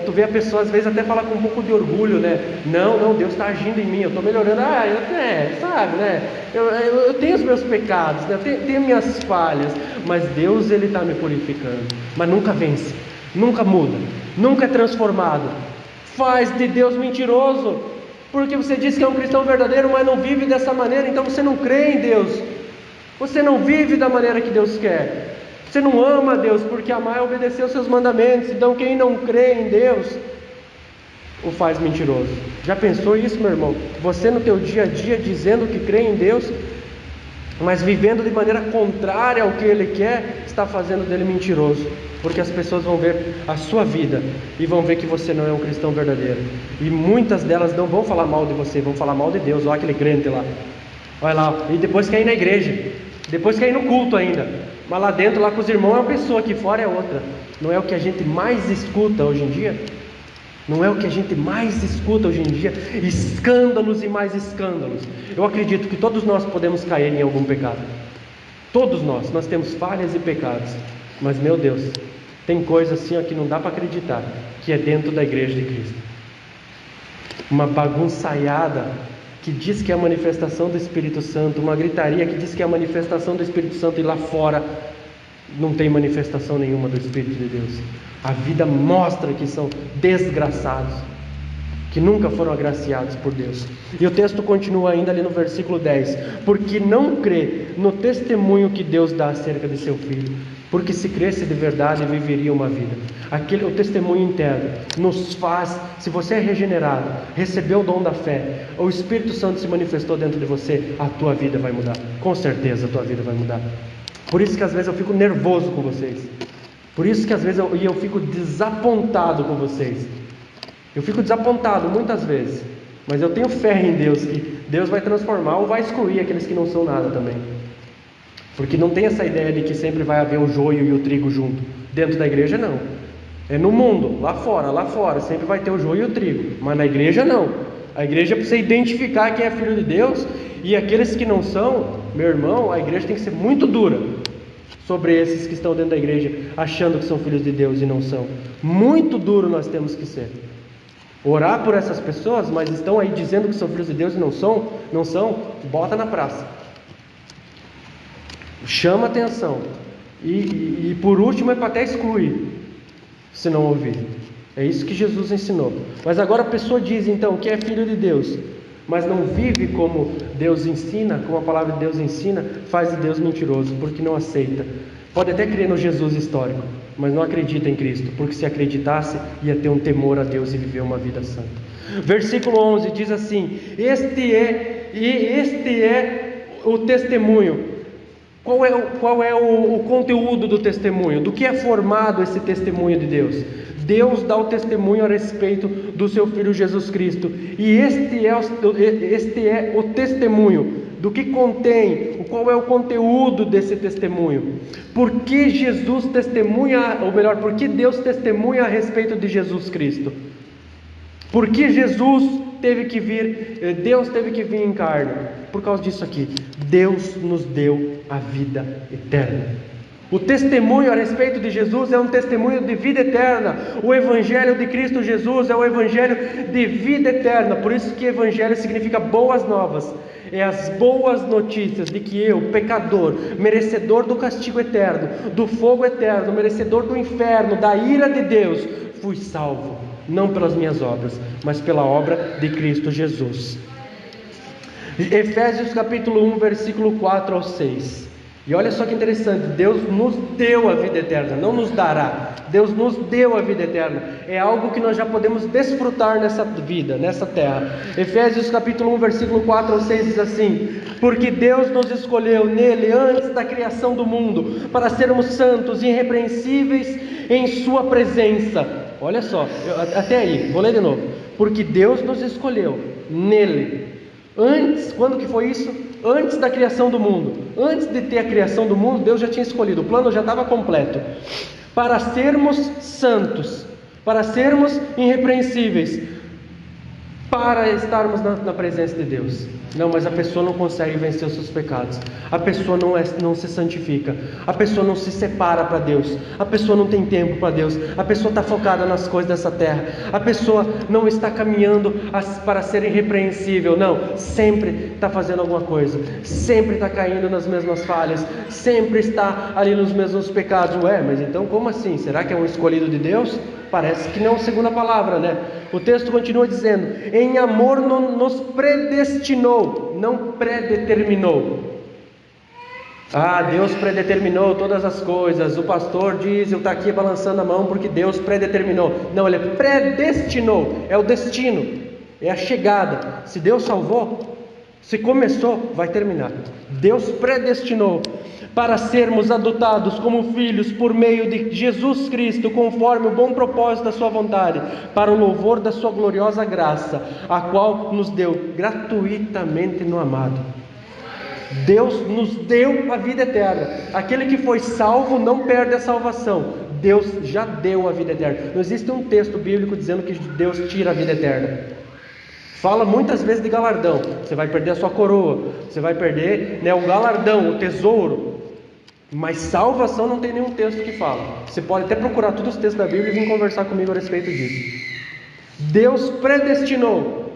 tu vê a pessoa às vezes até falar com um pouco de orgulho, né? Não, Deus está agindo em mim, eu estou melhorando. Sabe, né? Eu tenho os meus pecados, né? Eu tenho minhas falhas, mas Deus ele está me purificando. Mas nunca vence, nunca muda, nunca é transformado. Faz de Deus mentiroso, porque você diz que é um cristão verdadeiro, mas não vive dessa maneira. Então você não crê em Deus, você não vive da maneira que Deus quer, você não ama a Deus, porque amar é obedecer os seus mandamentos. Então quem não crê em Deus o faz mentiroso. Já pensou isso, meu irmão? Você no teu dia a dia dizendo que crê em Deus, mas vivendo de maneira contrária ao que Ele quer, está fazendo dele mentiroso. Porque as pessoas vão ver a sua vida e vão ver que você não é um cristão verdadeiro. E muitas delas não vão falar mal de você, vão falar mal de Deus. Olha aquele crente lá, olha lá, e depois quer ir na igreja, depois quer ir no culto ainda, mas lá dentro, lá com os irmãos é uma pessoa, aqui fora é outra. Não é o que a gente mais escuta hoje em dia? Não é o que a gente mais escuta hoje em dia? Escândalos e mais escândalos. Eu acredito que todos nós podemos cair em algum pecado. Todos nós temos falhas e pecados. Mas meu Deus, tem coisa assim que não dá para acreditar que é dentro da igreja de Cristo. Uma bagunçaiada que diz que é a manifestação do Espírito Santo, uma gritaria que diz que é a manifestação do Espírito Santo, e lá fora não tem manifestação nenhuma do Espírito de Deus. A vida mostra que são desgraçados, que nunca foram agraciados por Deus. E o texto continua ainda ali no versículo 10: porque não crê no testemunho que Deus dá acerca de seu Filho, porque se cresce de verdade viveria uma vida. O testemunho interno nos faz, se você é regenerado, recebeu o dom da fé, o Espírito Santo se manifestou dentro de você, a tua vida vai mudar, com certeza a tua vida vai mudar. Por isso que às vezes eu fico nervoso com vocês, por isso que às vezes eu fico desapontado com vocês. Eu fico desapontado muitas vezes, mas eu tenho fé em Deus, que Deus vai transformar ou vai excluir aqueles que não são nada também. Porque não tem essa ideia de que sempre vai haver o joio e o trigo junto. Dentro da igreja não. É no mundo, lá fora sempre vai ter o joio e o trigo. Mas na igreja não. A igreja precisa identificar quem é filho de Deus, e aqueles que não são, meu irmão, a igreja tem que ser muito dura sobre esses que estão dentro da igreja, achando que são filhos de Deus e não são. Muito duro nós temos que ser. Orar por essas pessoas, mas estão aí dizendo que são filhos de Deus e não são, bota na praça. Chama atenção. E por último é para até excluir, se não ouvir. É isso que Jesus ensinou. Mas agora a pessoa diz então que é filho de Deus, mas não vive como Deus ensina, como a palavra de Deus ensina, faz de Deus mentiroso, porque não aceita. Pode até crer no Jesus histórico, mas não acredita em Cristo, porque se acreditasse, ia ter um temor a Deus e viver uma vida santa. Versículo 11 diz assim: Este é o testemunho. Qual é o conteúdo do testemunho? Do que é formado esse testemunho de Deus? Deus dá o testemunho a respeito do seu Filho Jesus Cristo. E este é o testemunho. Do que contém, qual é o conteúdo desse testemunho? Por que Jesus testemunha, ou melhor, por que Deus testemunha a respeito de Jesus Cristo? Por que Jesus teve que vir, Deus teve que vir em carne? Por causa disso aqui: Deus nos deu a vida eterna. O testemunho a respeito de Jesus é um testemunho de vida eterna. O Evangelho de Cristo Jesus é o Evangelho de vida eterna. Por isso que Evangelho significa boas novas. É as boas notícias de que eu, pecador, merecedor do castigo eterno, do fogo eterno, merecedor do inferno, da ira de Deus, fui salvo, não pelas minhas obras, mas pela obra de Cristo Jesus. Efésios capítulo 1, versículo 4 ao 6. E olha só que interessante, Deus nos deu a vida eterna, não nos dará. Deus nos deu a vida eterna. É algo que nós já podemos desfrutar nessa vida, nessa terra. Efésios capítulo 1, versículo 4 ao 6 diz assim: porque Deus nos escolheu nele antes da criação do mundo, para sermos santos e irrepreensíveis em sua presença. Olha só, até aí, vou ler de novo. Porque Deus nos escolheu nele. Antes, quando que foi isso? Antes da criação do mundo. Antes de ter a criação do mundo, Deus já tinha escolhido, o plano já estava completo. Para sermos santos, para sermos irrepreensíveis, para estarmos na presença de Deus. Não, mas a pessoa não consegue vencer os seus pecados. A pessoa não se santifica. A pessoa não se separa para Deus. A pessoa não tem tempo para Deus. A pessoa está focada nas coisas dessa terra. A pessoa não está caminhando para ser irrepreensível. Não, sempre está fazendo alguma coisa. Sempre está caindo nas mesmas falhas. Sempre está ali nos mesmos pecados. Ué, mas então como assim? Será que é um escolhido de Deus? Parece que não, segundo a palavra, né? O texto continua dizendo: em amor nos predestinou, não predeterminou. Ah, Deus predeterminou todas as coisas. O pastor diz, eu estou aqui balançando a mão porque Deus predeterminou. Não, ele predestinou, é o destino, é a chegada. Se Deus salvou, se começou, vai terminar. Deus predestinou para sermos adotados como filhos por meio de Jesus Cristo, conforme o bom propósito da sua vontade, para o louvor da sua gloriosa graça, a qual nos deu gratuitamente no amado. Deus nos deu a vida eterna. Aquele que foi salvo não perde a salvação. Deus já deu a vida eterna. Não existe um texto bíblico dizendo que Deus tira a vida eterna. Fala muitas vezes de galardão. Você vai perder a sua coroa, você vai perder, o galardão, o tesouro. Mas salvação não tem nenhum texto que fala. Você pode até procurar todos os textos da Bíblia e vir conversar comigo a respeito disso. Deus predestinou,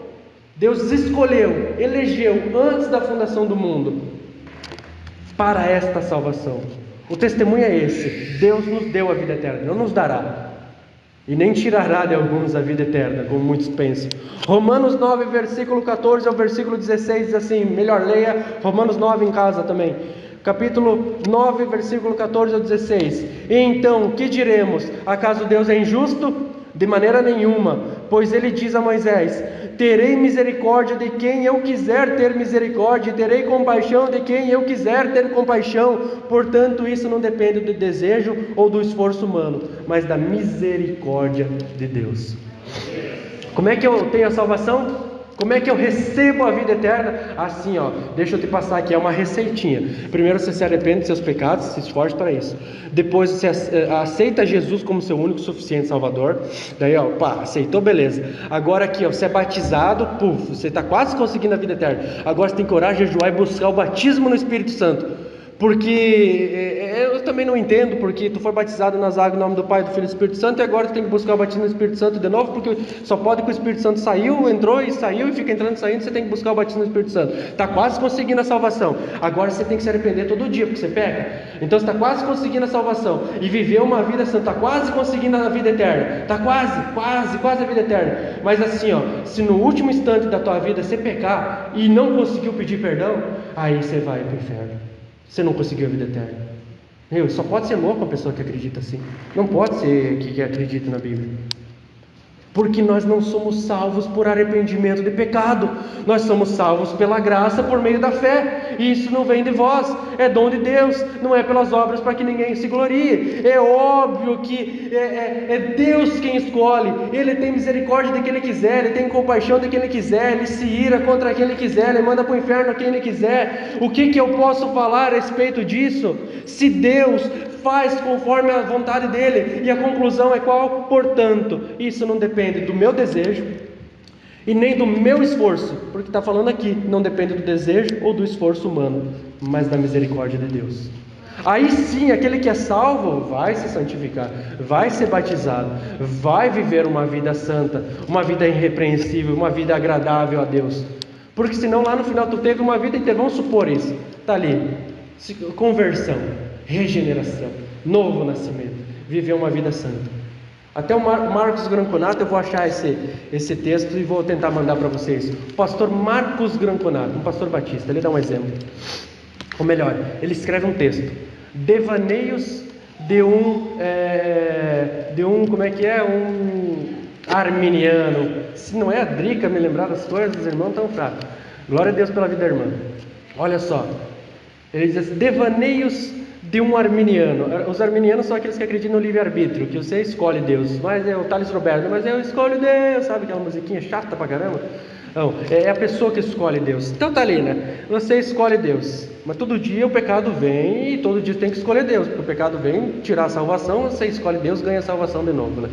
Deus escolheu, elegeu antes da fundação do mundo para esta salvação. O testemunho é esse: Deus nos deu a vida eterna, não nos dará. e nem tirará de alguns a vida eterna, como muitos pensam. Romanos 9, versículo 14 ao versículo 16, diz assim, melhor leia Romanos 9 em casa também. Capítulo 9, versículo 14 ao 16. E então, que diremos? Acaso Deus é injusto? De maneira nenhuma, pois ele diz a Moisés: terei misericórdia de quem eu quiser ter misericórdia, e terei compaixão de quem eu quiser ter compaixão. Portanto, isso não depende do desejo ou do esforço humano, mas da misericórdia de Deus. Como é que eu tenho a salvação? Como é que eu recebo a vida eterna? Assim, deixa eu te passar aqui, é uma receitinha. Primeiro você se arrepende dos seus pecados, se esforce para isso. Depois você aceita Jesus como seu único suficiente Salvador. Daí, aceitou, beleza. Agora aqui, você é batizado, você está quase conseguindo a vida eterna. Agora você tem que orar, jejuar e buscar o batismo no Espírito Santo. Porque eu também não entendo porque tu foi batizado nas águas em nome do Pai, do Filho e do Espírito Santo, e agora tu tem que buscar o batismo no Espírito Santo de novo, porque só pode que o Espírito Santo entrou e fica entrando e saindo, você tem que buscar o batismo no Espírito Santo. Está quase conseguindo a salvação. Agora você tem que se arrepender todo dia, porque você peca. Então você está quase conseguindo a salvação e viver uma vida santa, está quase conseguindo a vida eterna. Está quase a vida eterna. Mas assim, se no último instante da tua vida você pecar e não conseguiu pedir perdão, aí você vai para o inferno. Você não conseguiu a vida eterna. Só pode ser louco a pessoa que acredita assim. Não pode ser que acredita na Bíblia. Porque nós não somos salvos por arrependimento de pecado. Nós somos salvos pela graça por meio da fé. E isso não vem de vós, é dom de Deus. Não é pelas obras para que ninguém se glorie. É óbvio que é Deus quem escolhe. Ele tem misericórdia de quem Ele quiser. Ele tem compaixão de quem Ele quiser. Ele se ira contra quem Ele quiser. Ele manda para o inferno quem Ele quiser. O que eu posso falar a respeito disso? Se Deus faz conforme a vontade dele, e a conclusão é qual? Portanto, isso não depende do meu desejo e nem do meu esforço, porque está falando aqui, não depende do desejo ou do esforço humano, mas da misericórdia de Deus. Aí sim, aquele que é salvo vai se santificar, vai ser batizado, vai viver uma vida santa, uma vida irrepreensível, uma vida agradável a Deus, porque senão lá no final tu teve uma vida inteira, vamos supor isso, está ali, conversão, regeneração, novo nascimento, viver uma vida santa. Até o Marcos Granconato, eu vou achar esse texto e vou tentar mandar para vocês. O pastor Marcos Granconato, um pastor batista, ele dá um exemplo. Ou melhor, ele escreve um texto: devaneios de um arminiano. Se não é a Drica me lembrar das coisas, os irmãos estão fracos. Glória a Deus pela vida da irmã. Olha só, ele diz assim: devaneios de um arminiano. Os arminianos são aqueles que acreditam no livre-arbítrio, que você escolhe Deus. Mas é o Thales Roberto, mas eu escolho Deus, sabe aquela musiquinha chata pra caramba? Não, é a pessoa que escolhe Deus. Então tá ali, né? Você escolhe Deus, mas todo dia o pecado vem e todo dia você tem que escolher Deus, porque o pecado vem tirar a salvação, você escolhe Deus, ganha a salvação de novo, né?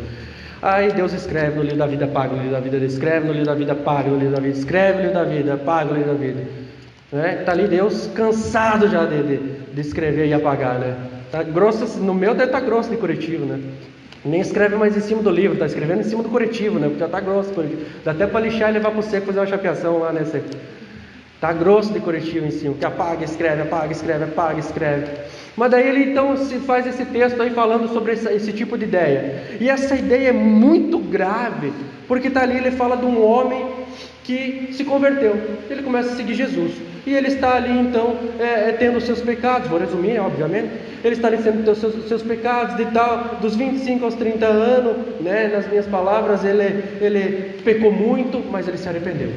Aí Deus escreve no livro da vida, paga no livro da vida, escreve no livro da vida, paga no livro da vida, escreve no livro da vida, paga no livro da vida. Está ali Deus cansado já de escrever e apagar, né? Tá grosso, no meu deve estar grosso de corretivo, né? Nem escreve mais em cima do livro, está escrevendo em cima do corretivo, né? Porque já está grosso. Dá até para lixar e levar para o seco, fazer uma chapeação lá, né? Está grosso de corretivo em cima, que apaga, escreve, apaga, escreve, apaga, escreve. Mas daí ele então se faz esse texto aí falando sobre esse tipo de ideia. E essa ideia é muito grave, porque está ali, ele fala de um homem que se converteu, ele começa a seguir Jesus, e ele está ali então tendo os seus pecados, vou resumir obviamente, ele está ali tendo os seus pecados de tal, dos 25 aos 30 anos, né, nas minhas palavras, ele pecou muito, mas ele se arrependeu.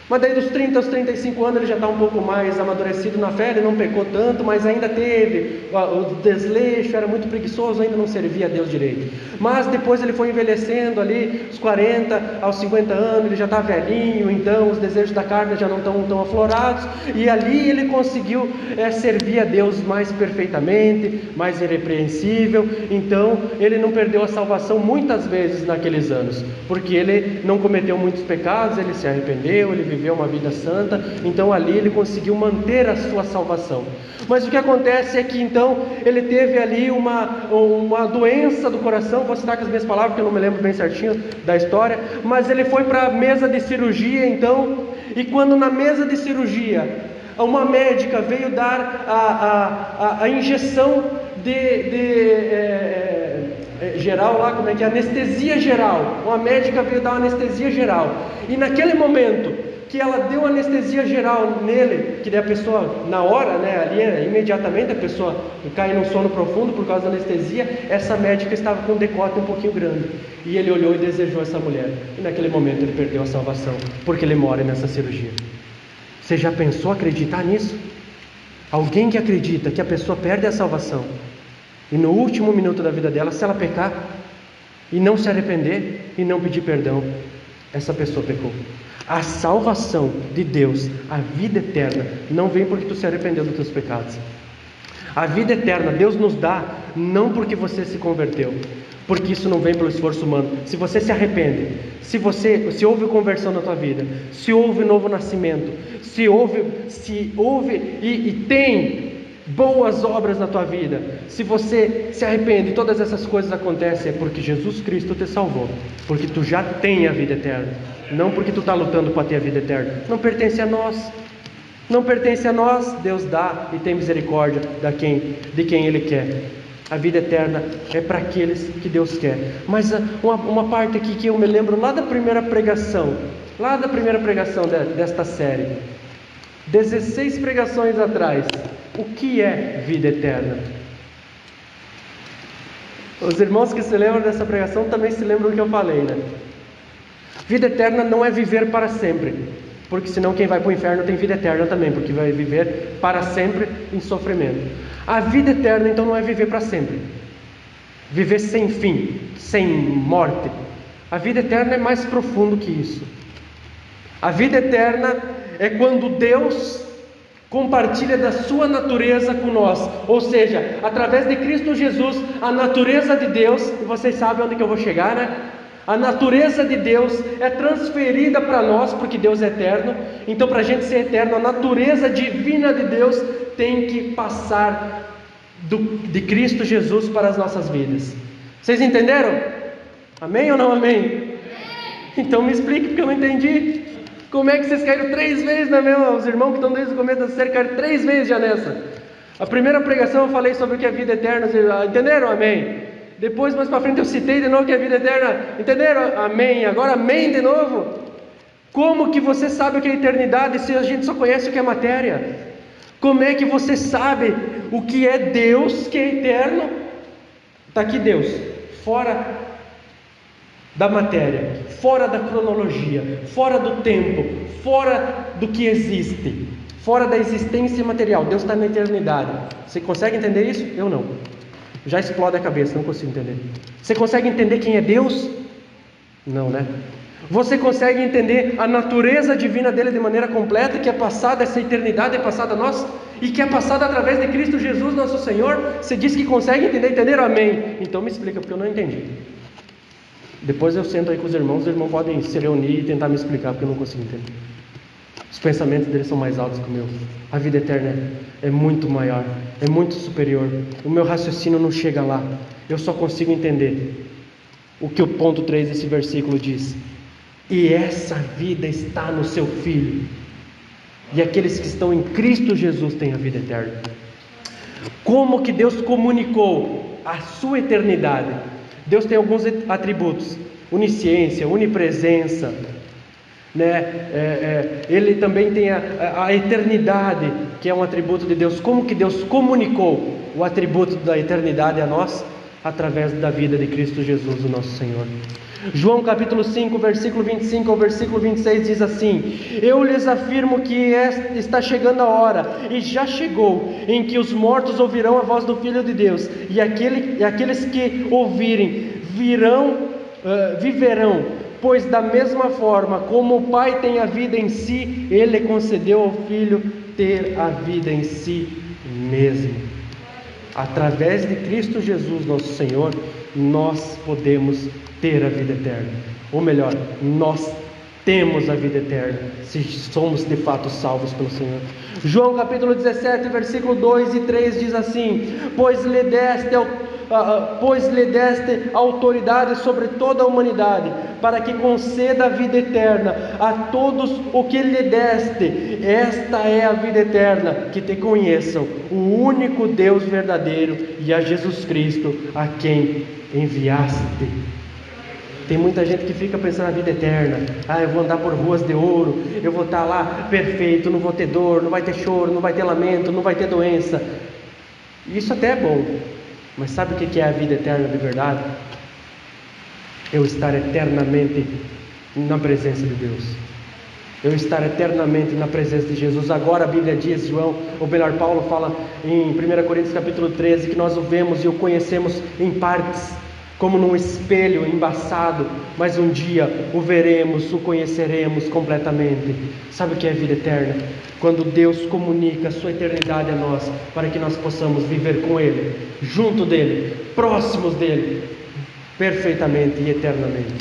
Mas daí dos 30 aos 35 anos ele já está um pouco mais amadurecido na fé, ele não pecou tanto, mas ainda teve o desleixo, era muito preguiçoso, ainda não servia a Deus direito. Mas depois ele foi envelhecendo ali, dos 40 aos 50 anos, ele já está velhinho, então os desejos da carne já não estão tão aflorados, e ali ele conseguiu servir a Deus mais perfeitamente, mais irrepreensível. Então ele não perdeu a salvação muitas vezes naqueles anos, porque ele não cometeu muitos pecados, ele se arrependeu, ele viveu uma vida santa, então ali ele conseguiu manter a sua salvação. Mas o que acontece é que então ele teve ali uma doença do coração, vou citar com as minhas palavras porque eu não me lembro bem certinho da história, mas ele foi para a mesa de cirurgia então, e quando na mesa de cirurgia uma médica veio dar a injeção geral lá, como é que é? Anestesia geral. Uma médica veio dar uma anestesia geral. E naquele momento que ela deu anestesia geral nele, que daí a pessoa, na hora, né, ali, imediatamente a pessoa cai num sono profundo por causa da anestesia, essa médica estava com um decote um pouquinho grande. E ele olhou e desejou essa mulher. E naquele momento ele perdeu a salvação, porque ele mora nessa cirurgia. Você já pensou acreditar nisso? Alguém que acredita que a pessoa perde a salvação, e no último minuto da vida dela, se ela pecar, e não se arrepender, e não pedir perdão, essa pessoa pecou. A salvação de Deus, a vida eterna, não vem porque tu se arrependeu dos teus pecados. A vida eterna Deus nos dá não porque você se converteu, porque isso não vem pelo esforço humano. Se você se arrepende, se houve conversão na tua vida, se houve novo nascimento, se houve e tem boas obras na tua vida, se você se arrepende e todas essas coisas acontecem, é porque Jesus Cristo te salvou, porque tu já tem a vida eterna, não porque tu está lutando para ter a vida eterna. Não pertence a nós, não pertence a nós. Deus dá e tem misericórdia de quem Ele quer. A vida eterna é para aqueles que Deus quer. Mas uma parte aqui que eu me lembro lá da primeira pregação desta série, 16 pregações atrás. O que é vida eterna? Os irmãos que se lembram dessa pregação também se lembram do que eu falei, né? Vida eterna não é viver para sempre, porque senão quem vai para o inferno tem vida eterna também, porque vai viver para sempre em sofrimento. A vida eterna então não é viver para sempre, viver sem fim, sem morte. A vida eterna é mais profundo que isso. A vida eterna é quando Deus compartilha da sua natureza com nós, ou seja, através de Cristo Jesus, a natureza de Deus, e vocês sabem onde que eu vou chegar, né? A natureza de Deus é transferida para nós, porque Deus é eterno. Então, para a gente ser eterno, a natureza divina de Deus tem que passar de Cristo Jesus para as nossas vidas. Vocês entenderam? Amém ou não amém? Então me explique, porque eu não entendi. Como é que vocês caíram 3 vezes na mesma? Os irmãos que estão desde o começo da série caíram 3 vezes já nessa. A primeira pregação eu falei sobre o que é vida eterna. Entenderam? Amém? Depois, mais para frente, eu citei de novo que é vida eterna. Entenderam? Amém. Agora, amém de novo. Como que você sabe o que é eternidade se a gente só conhece o que é matéria? Como é que você sabe o que é Deus, que é eterno? Está aqui Deus, fora da matéria, fora da cronologia, fora do tempo, fora do que existe, fora da existência material. Deus está na eternidade. Você consegue entender isso? Eu não. Já explode a cabeça, não consigo entender. Você consegue entender quem é Deus? Não, né? Você consegue entender a natureza divina dele de maneira completa, que é passada, essa eternidade é passada a nós, e que é passada através de Cristo Jesus, nosso Senhor? Você diz que consegue entender, entenderam? Amém. Então me explica, porque eu não entendi. Depois eu sento aí com os irmãos podem se reunir e tentar me explicar, porque eu não consigo entender. Os pensamentos deles são mais altos que o meu. A vida eterna é muito maior, é muito superior. O meu raciocínio não chega lá. Eu só consigo entender o que o ponto 3 desse versículo diz. E essa vida está no seu Filho. E aqueles que estão em Cristo Jesus têm a vida eterna. Como que Deus comunicou a sua eternidade? Deus tem alguns atributos: onisciência, onipresença, né? Ele também tem a eternidade, que é um atributo de Deus. Como que Deus comunicou o atributo da eternidade a nós? Através da vida de Cristo Jesus, o nosso Senhor. João capítulo 5, versículo 25 ao versículo 26 diz assim: Eu lhes afirmo que está chegando a hora, e já chegou, em que os mortos ouvirão a voz do Filho de Deus, e aqueles que ouvirem viverão. Pois da mesma forma como o Pai tem a vida em si, Ele concedeu ao Filho ter a vida em si mesmo. Através de Cristo Jesus, nosso Senhor, nós podemos ter a vida eterna. Ou melhor, nós temos a vida eterna, se somos de fato salvos pelo Senhor. João capítulo 17, versículo 2 e 3 diz assim: Pois lhe deste pois lhe deste autoridade sobre toda a humanidade, para que conceda a vida eterna a todos o que lhe deste. Esta é a vida eterna, que te conheçam, o único Deus verdadeiro, e a Jesus Cristo, a quem enviaste. Tem muita gente que fica pensando na vida eterna. Eu vou andar por ruas de ouro, eu vou estar lá perfeito, não vou ter dor, não vai ter choro, não vai ter lamento, não vai ter doença. Isso até é bom, mas sabe o que é a vida eterna de verdade? Eu estar eternamente na presença de Deus, eu estar eternamente na presença de Jesus. Agora a Bíblia diz, Paulo fala em 1 Coríntios capítulo 13, que nós o vemos e o conhecemos em partes, como num espelho embaçado, mas um dia o veremos, o conheceremos completamente. Sabe o que é a vida eterna? Quando Deus comunica a sua eternidade a nós, para que nós possamos viver com Ele, junto dEle, próximos dEle, perfeitamente e eternamente,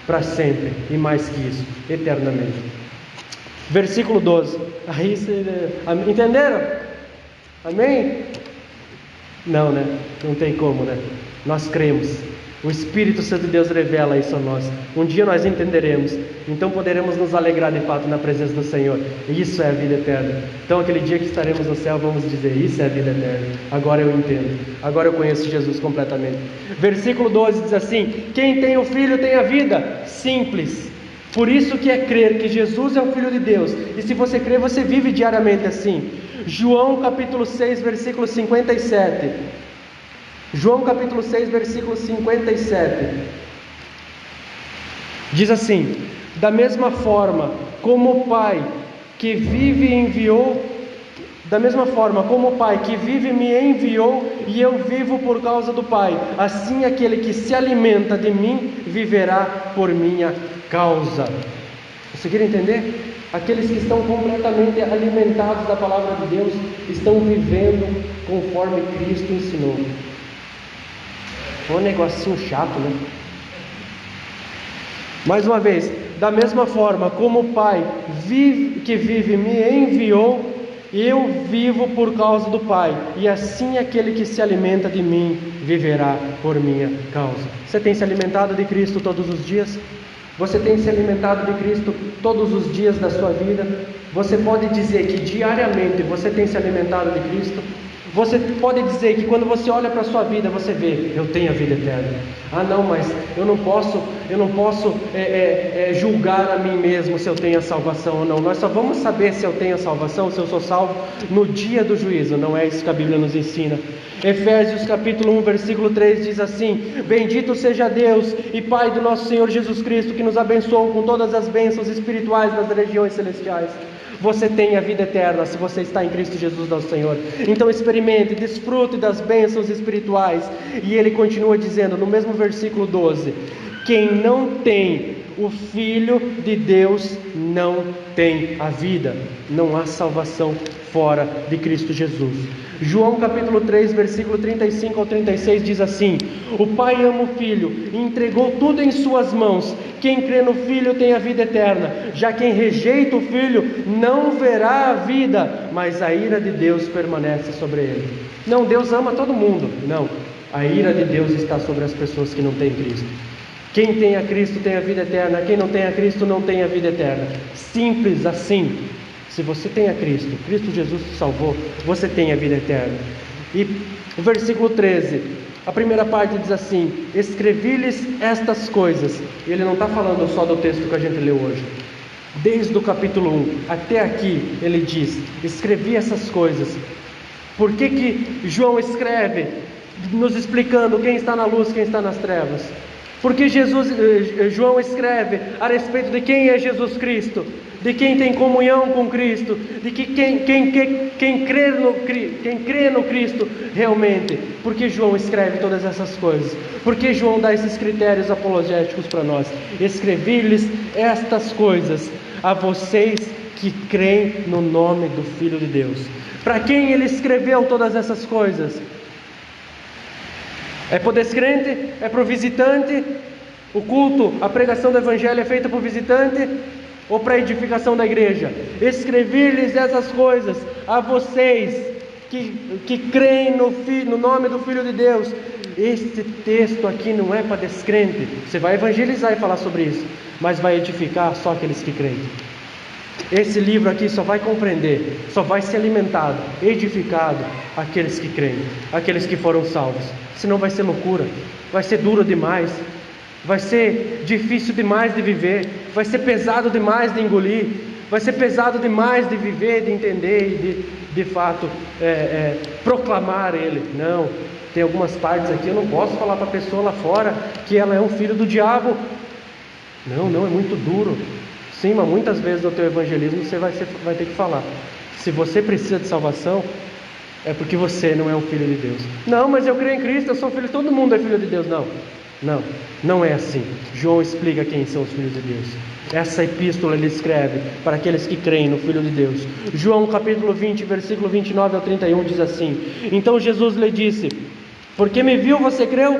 para sempre, e mais que isso, eternamente. Versículo 12, entenderam? Amém? Não, né? Não tem como, né? Nós cremos. O Espírito Santo de Deus revela isso a nós. Um dia nós entenderemos, então poderemos nos alegrar de fato na presença do Senhor. Isso é a vida eterna. Então aquele dia que estaremos no céu, vamos dizer, isso é a vida eterna. Agora eu entendo, agora eu conheço Jesus completamente. Versículo 12 diz assim: quem tem o Filho tem a vida. Simples. Por isso que é crer que Jesus é o Filho de Deus. E se você crer, você vive diariamente assim. João capítulo 6, versículo 57. João capítulo 6, versículo 57, diz assim: da mesma forma como o Pai que vive enviou, da mesma forma como o Pai que vive me enviou, e eu vivo por causa do Pai, assim aquele que se alimenta de mim viverá por minha causa. Você quer entender? Aqueles que estão completamente alimentados da palavra de Deus estão vivendo conforme Cristo ensinou. Um negocinho chato, né? Mais uma vez, da mesma forma como o Pai que vive me enviou, eu vivo por causa do Pai, e assim aquele que se alimenta de mim viverá por minha causa. Você tem se alimentado de Cristo todos os dias? Você tem se alimentado de Cristo todos os dias da sua vida? Você pode dizer que diariamente você tem se alimentado de Cristo? Você pode dizer que quando você olha para a sua vida, você vê, eu tenho a vida eterna. Não, mas eu não posso julgar a mim mesmo se eu tenho a salvação ou não. Nós só vamos saber se eu tenho a salvação, se eu sou salvo, no dia do juízo. Não é isso que a Bíblia nos ensina. Efésios capítulo 1, versículo 3 diz assim: bendito seja Deus e Pai do nosso Senhor Jesus Cristo, que nos abençoou com todas as bênçãos espirituais nas regiões celestiais. Você tem a vida eterna se você está em Cristo Jesus nosso Senhor. Então experimente, desfrute das bênçãos espirituais. E ele continua dizendo no mesmo versículo 12: quem não tem o Filho de Deus não tem a vida. Não há salvação fora de Cristo Jesus. João capítulo 3, versículo 35 ao 36 diz assim: o Pai ama o Filho e entregou tudo em suas mãos. Quem crê no Filho tem a vida eterna. Já quem rejeita o Filho não verá a vida, mas a ira de Deus permanece sobre ele. Não, Deus ama todo mundo. Não, a ira de Deus está sobre as pessoas que não têm Cristo. Quem tem a Cristo tem a vida eterna. Quem não tem a Cristo não tem a vida eterna. Simples assim. Se você tem a Cristo, Cristo Jesus te salvou, você tem a vida eterna. E o versículo 13, a primeira parte diz assim: escrevi-lhes estas coisas. Ele não está falando só do texto que a gente leu hoje. Desde o capítulo 1 até aqui ele diz: escrevi essas coisas. Por que João escreve? Nos explicando quem está na luz, quem está nas trevas. Porque João escreve a respeito de quem é Jesus Cristo, de quem tem comunhão com Cristo, de que quem crê no Cristo realmente. Porque João escreve todas essas coisas? Porque João dá esses critérios apologéticos para nós. Escrevi-lhes estas coisas a vocês que creem no nome do Filho de Deus. Para quem ele escreveu todas essas coisas? É para o descrente? É para o visitante? O culto, a pregação do Evangelho é feita para o visitante? Ou para a edificação da igreja? Escrevi-lhes essas coisas a vocês que creem no nome do Filho de Deus, Esse texto aqui não é para descrente. Você vai evangelizar e falar sobre isso, mas vai edificar só aqueles que creem. Esse livro aqui só vai compreender, só vai ser alimentado, edificado aqueles que creem, aqueles que foram salvos. Senão vai ser loucura, vai ser duro demais, vai ser difícil demais de viver, vai ser pesado demais de engolir, vai ser pesado demais de viver, de entender e de fato proclamar ele. Não, tem algumas partes aqui, eu não posso falar para a pessoa lá fora que ela é um filho do diabo. Não, é muito duro. Sim, mas muitas vezes no teu evangelismo você vai ter que falar. Se você precisa de salvação, é porque você não é um filho de Deus. Não, mas eu creio em Cristo, eu sou filho, todo mundo é filho de Deus. Não é assim. João explica quem são os filhos de Deus. Essa epístola ele escreve para aqueles que creem no Filho de Deus. João capítulo 20, versículo 29 ao 31 diz assim: Então Jesus lhe disse: Porque me viu, você creu?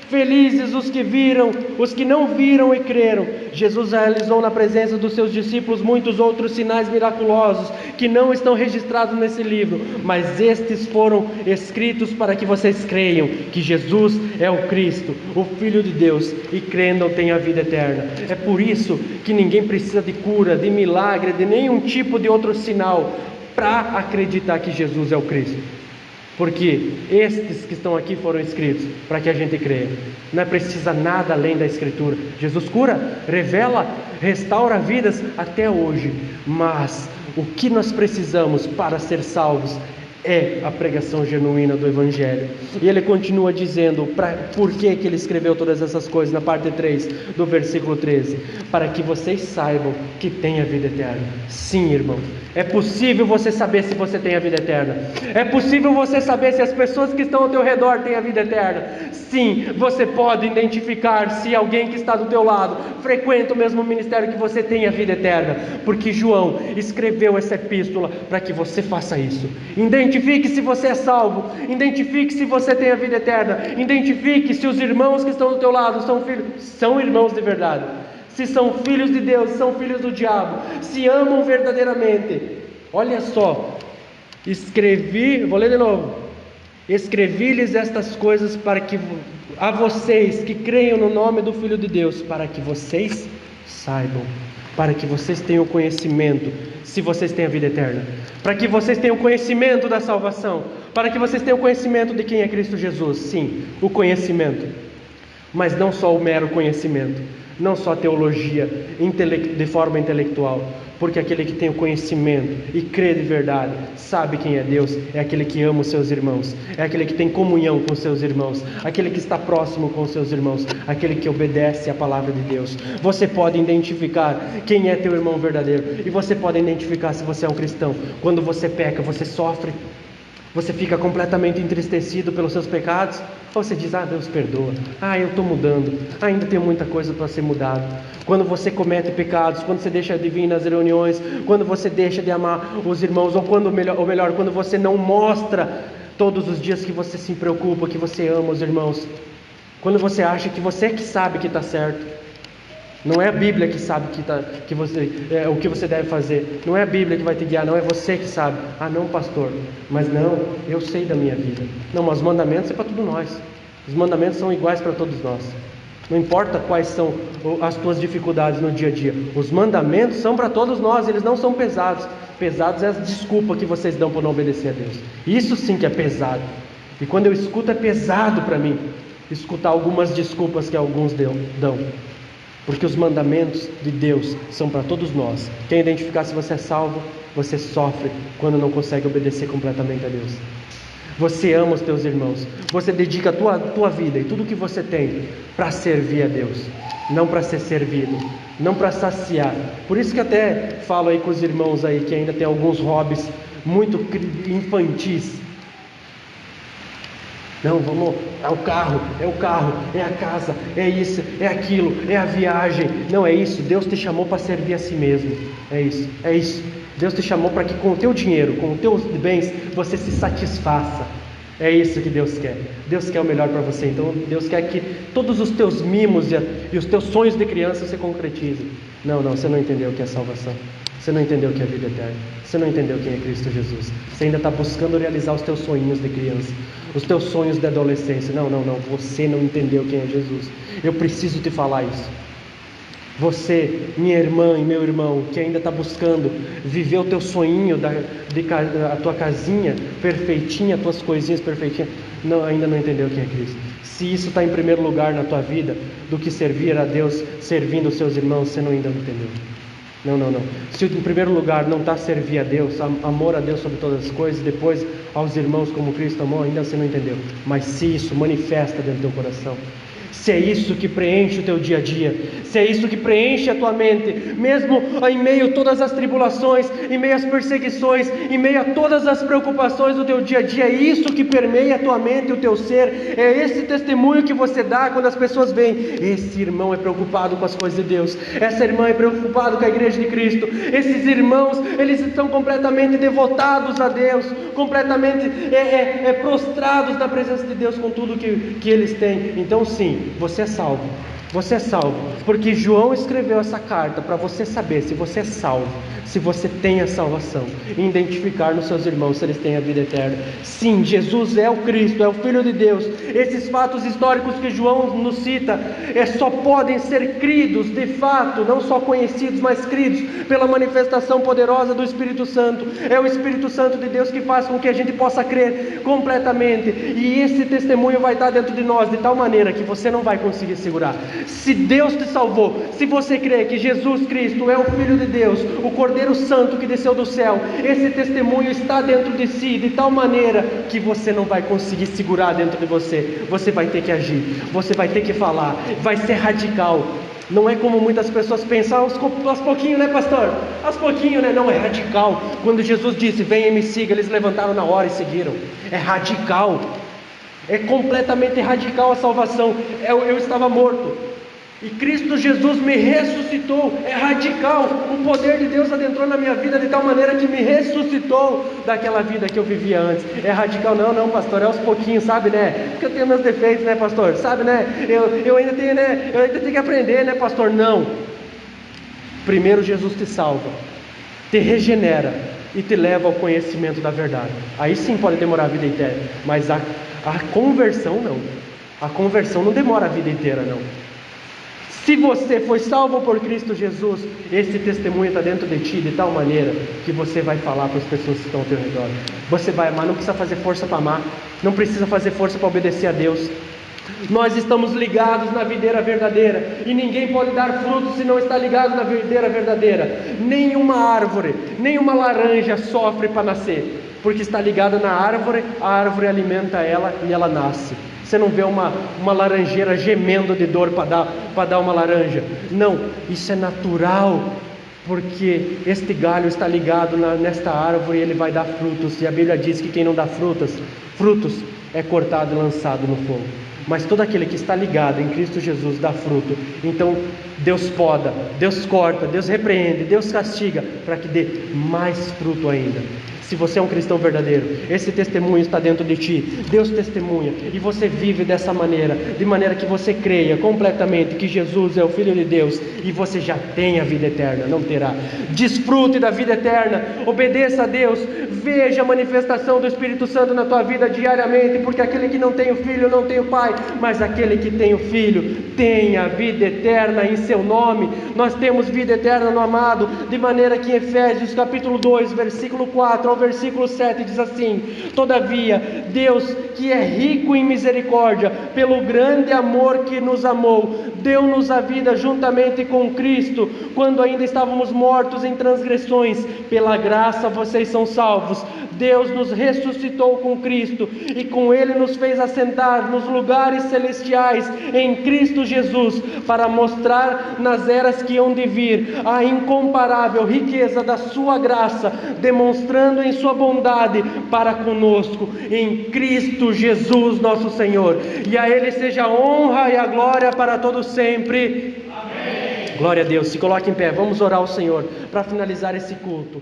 Felizes os que viram, os que não viram e creram. Jesus realizou na presença dos seus discípulos muitos outros sinais miraculosos que não estão registrados nesse livro, mas estes foram escritos para que vocês creiam que Jesus é o Cristo, o Filho de Deus, e crendo tenham a vida eterna. É por isso que ninguém precisa de cura, de milagre, de nenhum tipo de outro sinal para acreditar que Jesus é o Cristo. Porque estes que estão aqui foram escritos para que a gente creia. Não é precisa nada além da Escritura. Jesus cura, revela, restaura vidas até hoje. Mas o que nós precisamos para ser salvos é a pregação genuína do Evangelho. E ele continua dizendo por que ele escreveu todas essas coisas na parte 3 do versículo 13: para que vocês saibam que tem a vida eterna. Sim, irmão, é possível você saber se você tem a vida eterna. É possível você saber se as pessoas que estão ao teu redor têm a vida eterna. Sim, você pode identificar se alguém que está do teu lado frequenta o mesmo ministério que você tem a vida eterna, porque João escreveu essa epístola para que você faça isso. Identifique se você é salvo, identifique se você tem a vida eterna, identifique se os irmãos que estão do teu lado são irmãos de verdade, se são filhos de Deus, são filhos do diabo, se amam verdadeiramente. Olha só, vou ler de novo: escrevi-lhes estas coisas para que a vocês que creiam no nome do Filho de Deus, para que vocês saibam, para que vocês tenham conhecimento, se vocês têm a vida eterna, para que vocês tenham conhecimento da salvação, para que vocês tenham conhecimento de quem é Cristo Jesus. Sim, o conhecimento, mas não só o mero conhecimento, não só a teologia de forma intelectual, porque aquele que tem o conhecimento e crê de verdade, sabe quem é Deus, é aquele que ama os seus irmãos, é aquele que tem comunhão com os seus irmãos, aquele que está próximo com os seus irmãos, aquele que obedece à palavra de Deus. Você pode identificar quem é teu irmão verdadeiro, e você pode identificar se você é um cristão. Quando você peca, você sofre, você fica completamente entristecido pelos seus pecados, ou você diz: Deus perdoa, eu estou mudando, ainda tem muita coisa para ser mudado. Quando você comete pecados, quando você deixa de vir nas reuniões, quando você deixa de amar os irmãos, ou melhor, quando você não mostra todos os dias que você se preocupa, que você ama os irmãos, quando você acha que você que sabe que está certo. Não é a Bíblia que sabe o que você deve fazer. Não é a Bíblia que vai te guiar, não, é você que sabe. Não, pastor, mas não, eu sei da minha vida. Não, mas os mandamentos é para todos nós. Os mandamentos são iguais para todos nós. Não importa quais são as tuas dificuldades no dia a dia. Os mandamentos são para todos nós, eles não são pesados. Pesados é a desculpa que vocês dão por não obedecer a Deus. Isso sim que é pesado. E quando eu escuto, é pesado para mim escutar algumas desculpas que alguns dão. Porque os mandamentos de Deus são para todos nós. Quem identificar se você é salvo, você sofre quando não consegue obedecer completamente a Deus. Você ama os teus irmãos, você dedica a tua vida e tudo que você tem para servir a Deus, não para ser servido, não para saciar. Por isso que até falo aí com os irmãos aí que ainda tem alguns hobbies muito infantis. Não, vamos, é o carro, é a casa, é isso, é aquilo, é a viagem. Não é isso, Deus te chamou para servir a si mesmo. É isso. Deus te chamou para que com o teu dinheiro, com os teus bens, você se satisfaça. É isso que Deus quer. Deus quer o melhor para você. Então Deus quer que todos os teus mimos e os teus sonhos de criança se concretizem. Não, você não entendeu o que é salvação. Você não entendeu o que é vida eterna. Você não entendeu quem é Cristo Jesus. Você ainda está buscando realizar os teus sonhinhos de criança. os teus sonhos de adolescência. Não, você não entendeu quem é Jesus. Eu preciso te falar isso. Você, minha irmã e meu irmão, que ainda está buscando viver o teu sonhinho, a tua casinha perfeitinha, as tuas coisinhas perfeitinhas, ainda não entendeu quem é Cristo. Se isso está em primeiro lugar na tua vida, do que servir a Deus, servindo os seus irmãos, você ainda não entendeu. Não. Se em primeiro lugar não está servir a Deus, amor a Deus sobre todas as coisas, depois aos irmãos como Cristo amou, ainda você não entendeu. Mas se isso manifesta dentro do teu coração, se é isso que preenche o teu dia a dia, se é isso que preenche a tua mente, mesmo em meio a todas as tribulações, em meio às perseguições, em meio a todas as preocupações do teu dia a dia, é isso que permeia a tua mente e o teu ser, é esse testemunho que você dá quando as pessoas veem, esse irmão é preocupado com as coisas de Deus, essa irmã é preocupada com a igreja de Cristo, esses irmãos, eles estão completamente devotados a Deus, completamente prostrados na presença de Deus com tudo que eles têm. Então sim, você é salvo. Você é salvo, porque João escreveu essa carta para você saber se você é salvo, se você tem a salvação, e identificar nos seus irmãos se eles têm a vida eterna. Sim, Jesus é o Cristo, é o Filho de Deus. Esses fatos históricos que João nos cita, só podem ser cridos de fato, não só conhecidos, mas cridos pela manifestação poderosa do Espírito Santo. É o Espírito Santo de Deus que faz com que a gente possa crer completamente, e esse testemunho vai estar dentro de nós de tal maneira que você não vai conseguir segurar. Se Deus te salvou, se você crê que Jesus Cristo é o Filho de Deus, o Cordeiro Santo que desceu do céu, esse testemunho está dentro de si, de tal maneira que você não vai conseguir segurar dentro de você. Você vai ter que agir, você vai ter que falar, vai ser radical. Não é como muitas pessoas pensam, aos pouquinhos, né, pastor? Aos pouquinhos, né? Não, é radical. Quando Jesus disse, venha e me siga, eles levantaram na hora e seguiram. É radical. É completamente radical a salvação. Eu estava morto e Cristo Jesus me ressuscitou. É radical. O poder de Deus adentrou na minha vida de tal maneira que me ressuscitou daquela vida que eu vivia antes. É radical. Não, pastor, é aos pouquinhos, sabe, né? Porque eu tenho meus defeitos, né, pastor? Sabe, né? Eu ainda tenho, né? Eu ainda tenho que aprender, né, pastor? Não. Primeiro Jesus te salva, te regenera e te leva ao conhecimento da verdade. Aí sim pode demorar a vida inteira, mas a conversão não. A conversão não demora a vida inteira, não. Se você foi salvo por Cristo Jesus, esse testemunho está dentro de ti de tal maneira que você vai falar para as pessoas que estão ao teu redor. Você vai amar, não precisa fazer força para amar, não precisa fazer força para obedecer a Deus. Nós estamos ligados na videira verdadeira, e ninguém pode dar fruto se não está ligado na videira verdadeira. Nenhuma árvore, nenhuma laranja sofre para nascer, porque está ligada na árvore, a árvore alimenta ela e ela nasce. Você não vê uma laranjeira gemendo de dor para dar uma laranja. Não, isso é natural, porque este galho está ligado nesta árvore e ele vai dar frutos. E a Bíblia diz que quem não dá frutos é cortado e lançado no fogo. Mas todo aquele que está ligado em Cristo Jesus dá fruto. Então Deus poda, Deus corta, Deus repreende, Deus castiga, para que dê mais fruto ainda. Se você é um cristão verdadeiro, esse testemunho está dentro de ti. Deus testemunha e você vive dessa maneira, de maneira que você creia completamente que Jesus é o Filho de Deus e você já tem a vida eterna, não terá. Desfrute da vida eterna, obedeça a Deus, veja a manifestação do Espírito Santo na tua vida diariamente, porque aquele que não tem o Filho não tem o Pai, mas aquele que tem o Filho tem a vida eterna em seu nome. Nós temos vida eterna no amado, de maneira que em Efésios capítulo 2, versículo 4 ao versículo 7 diz assim: todavia Deus, que é rico em misericórdia, pelo grande amor que nos amou, deu-nos a vida juntamente com Cristo, quando ainda estávamos mortos em transgressões. Pela graça vocês são salvos. Deus nos ressuscitou com Cristo e com Ele nos fez assentar nos lugares celestiais em Cristo Jesus, para mostrar nas eras que hão de vir a incomparável riqueza da sua graça, demonstrando em sua bondade para conosco em Cristo Jesus nosso Senhor. E a Ele seja a honra e a glória para todos sempre. Amém. Glória a Deus. Se coloque em pé, vamos orar ao Senhor para finalizar esse culto.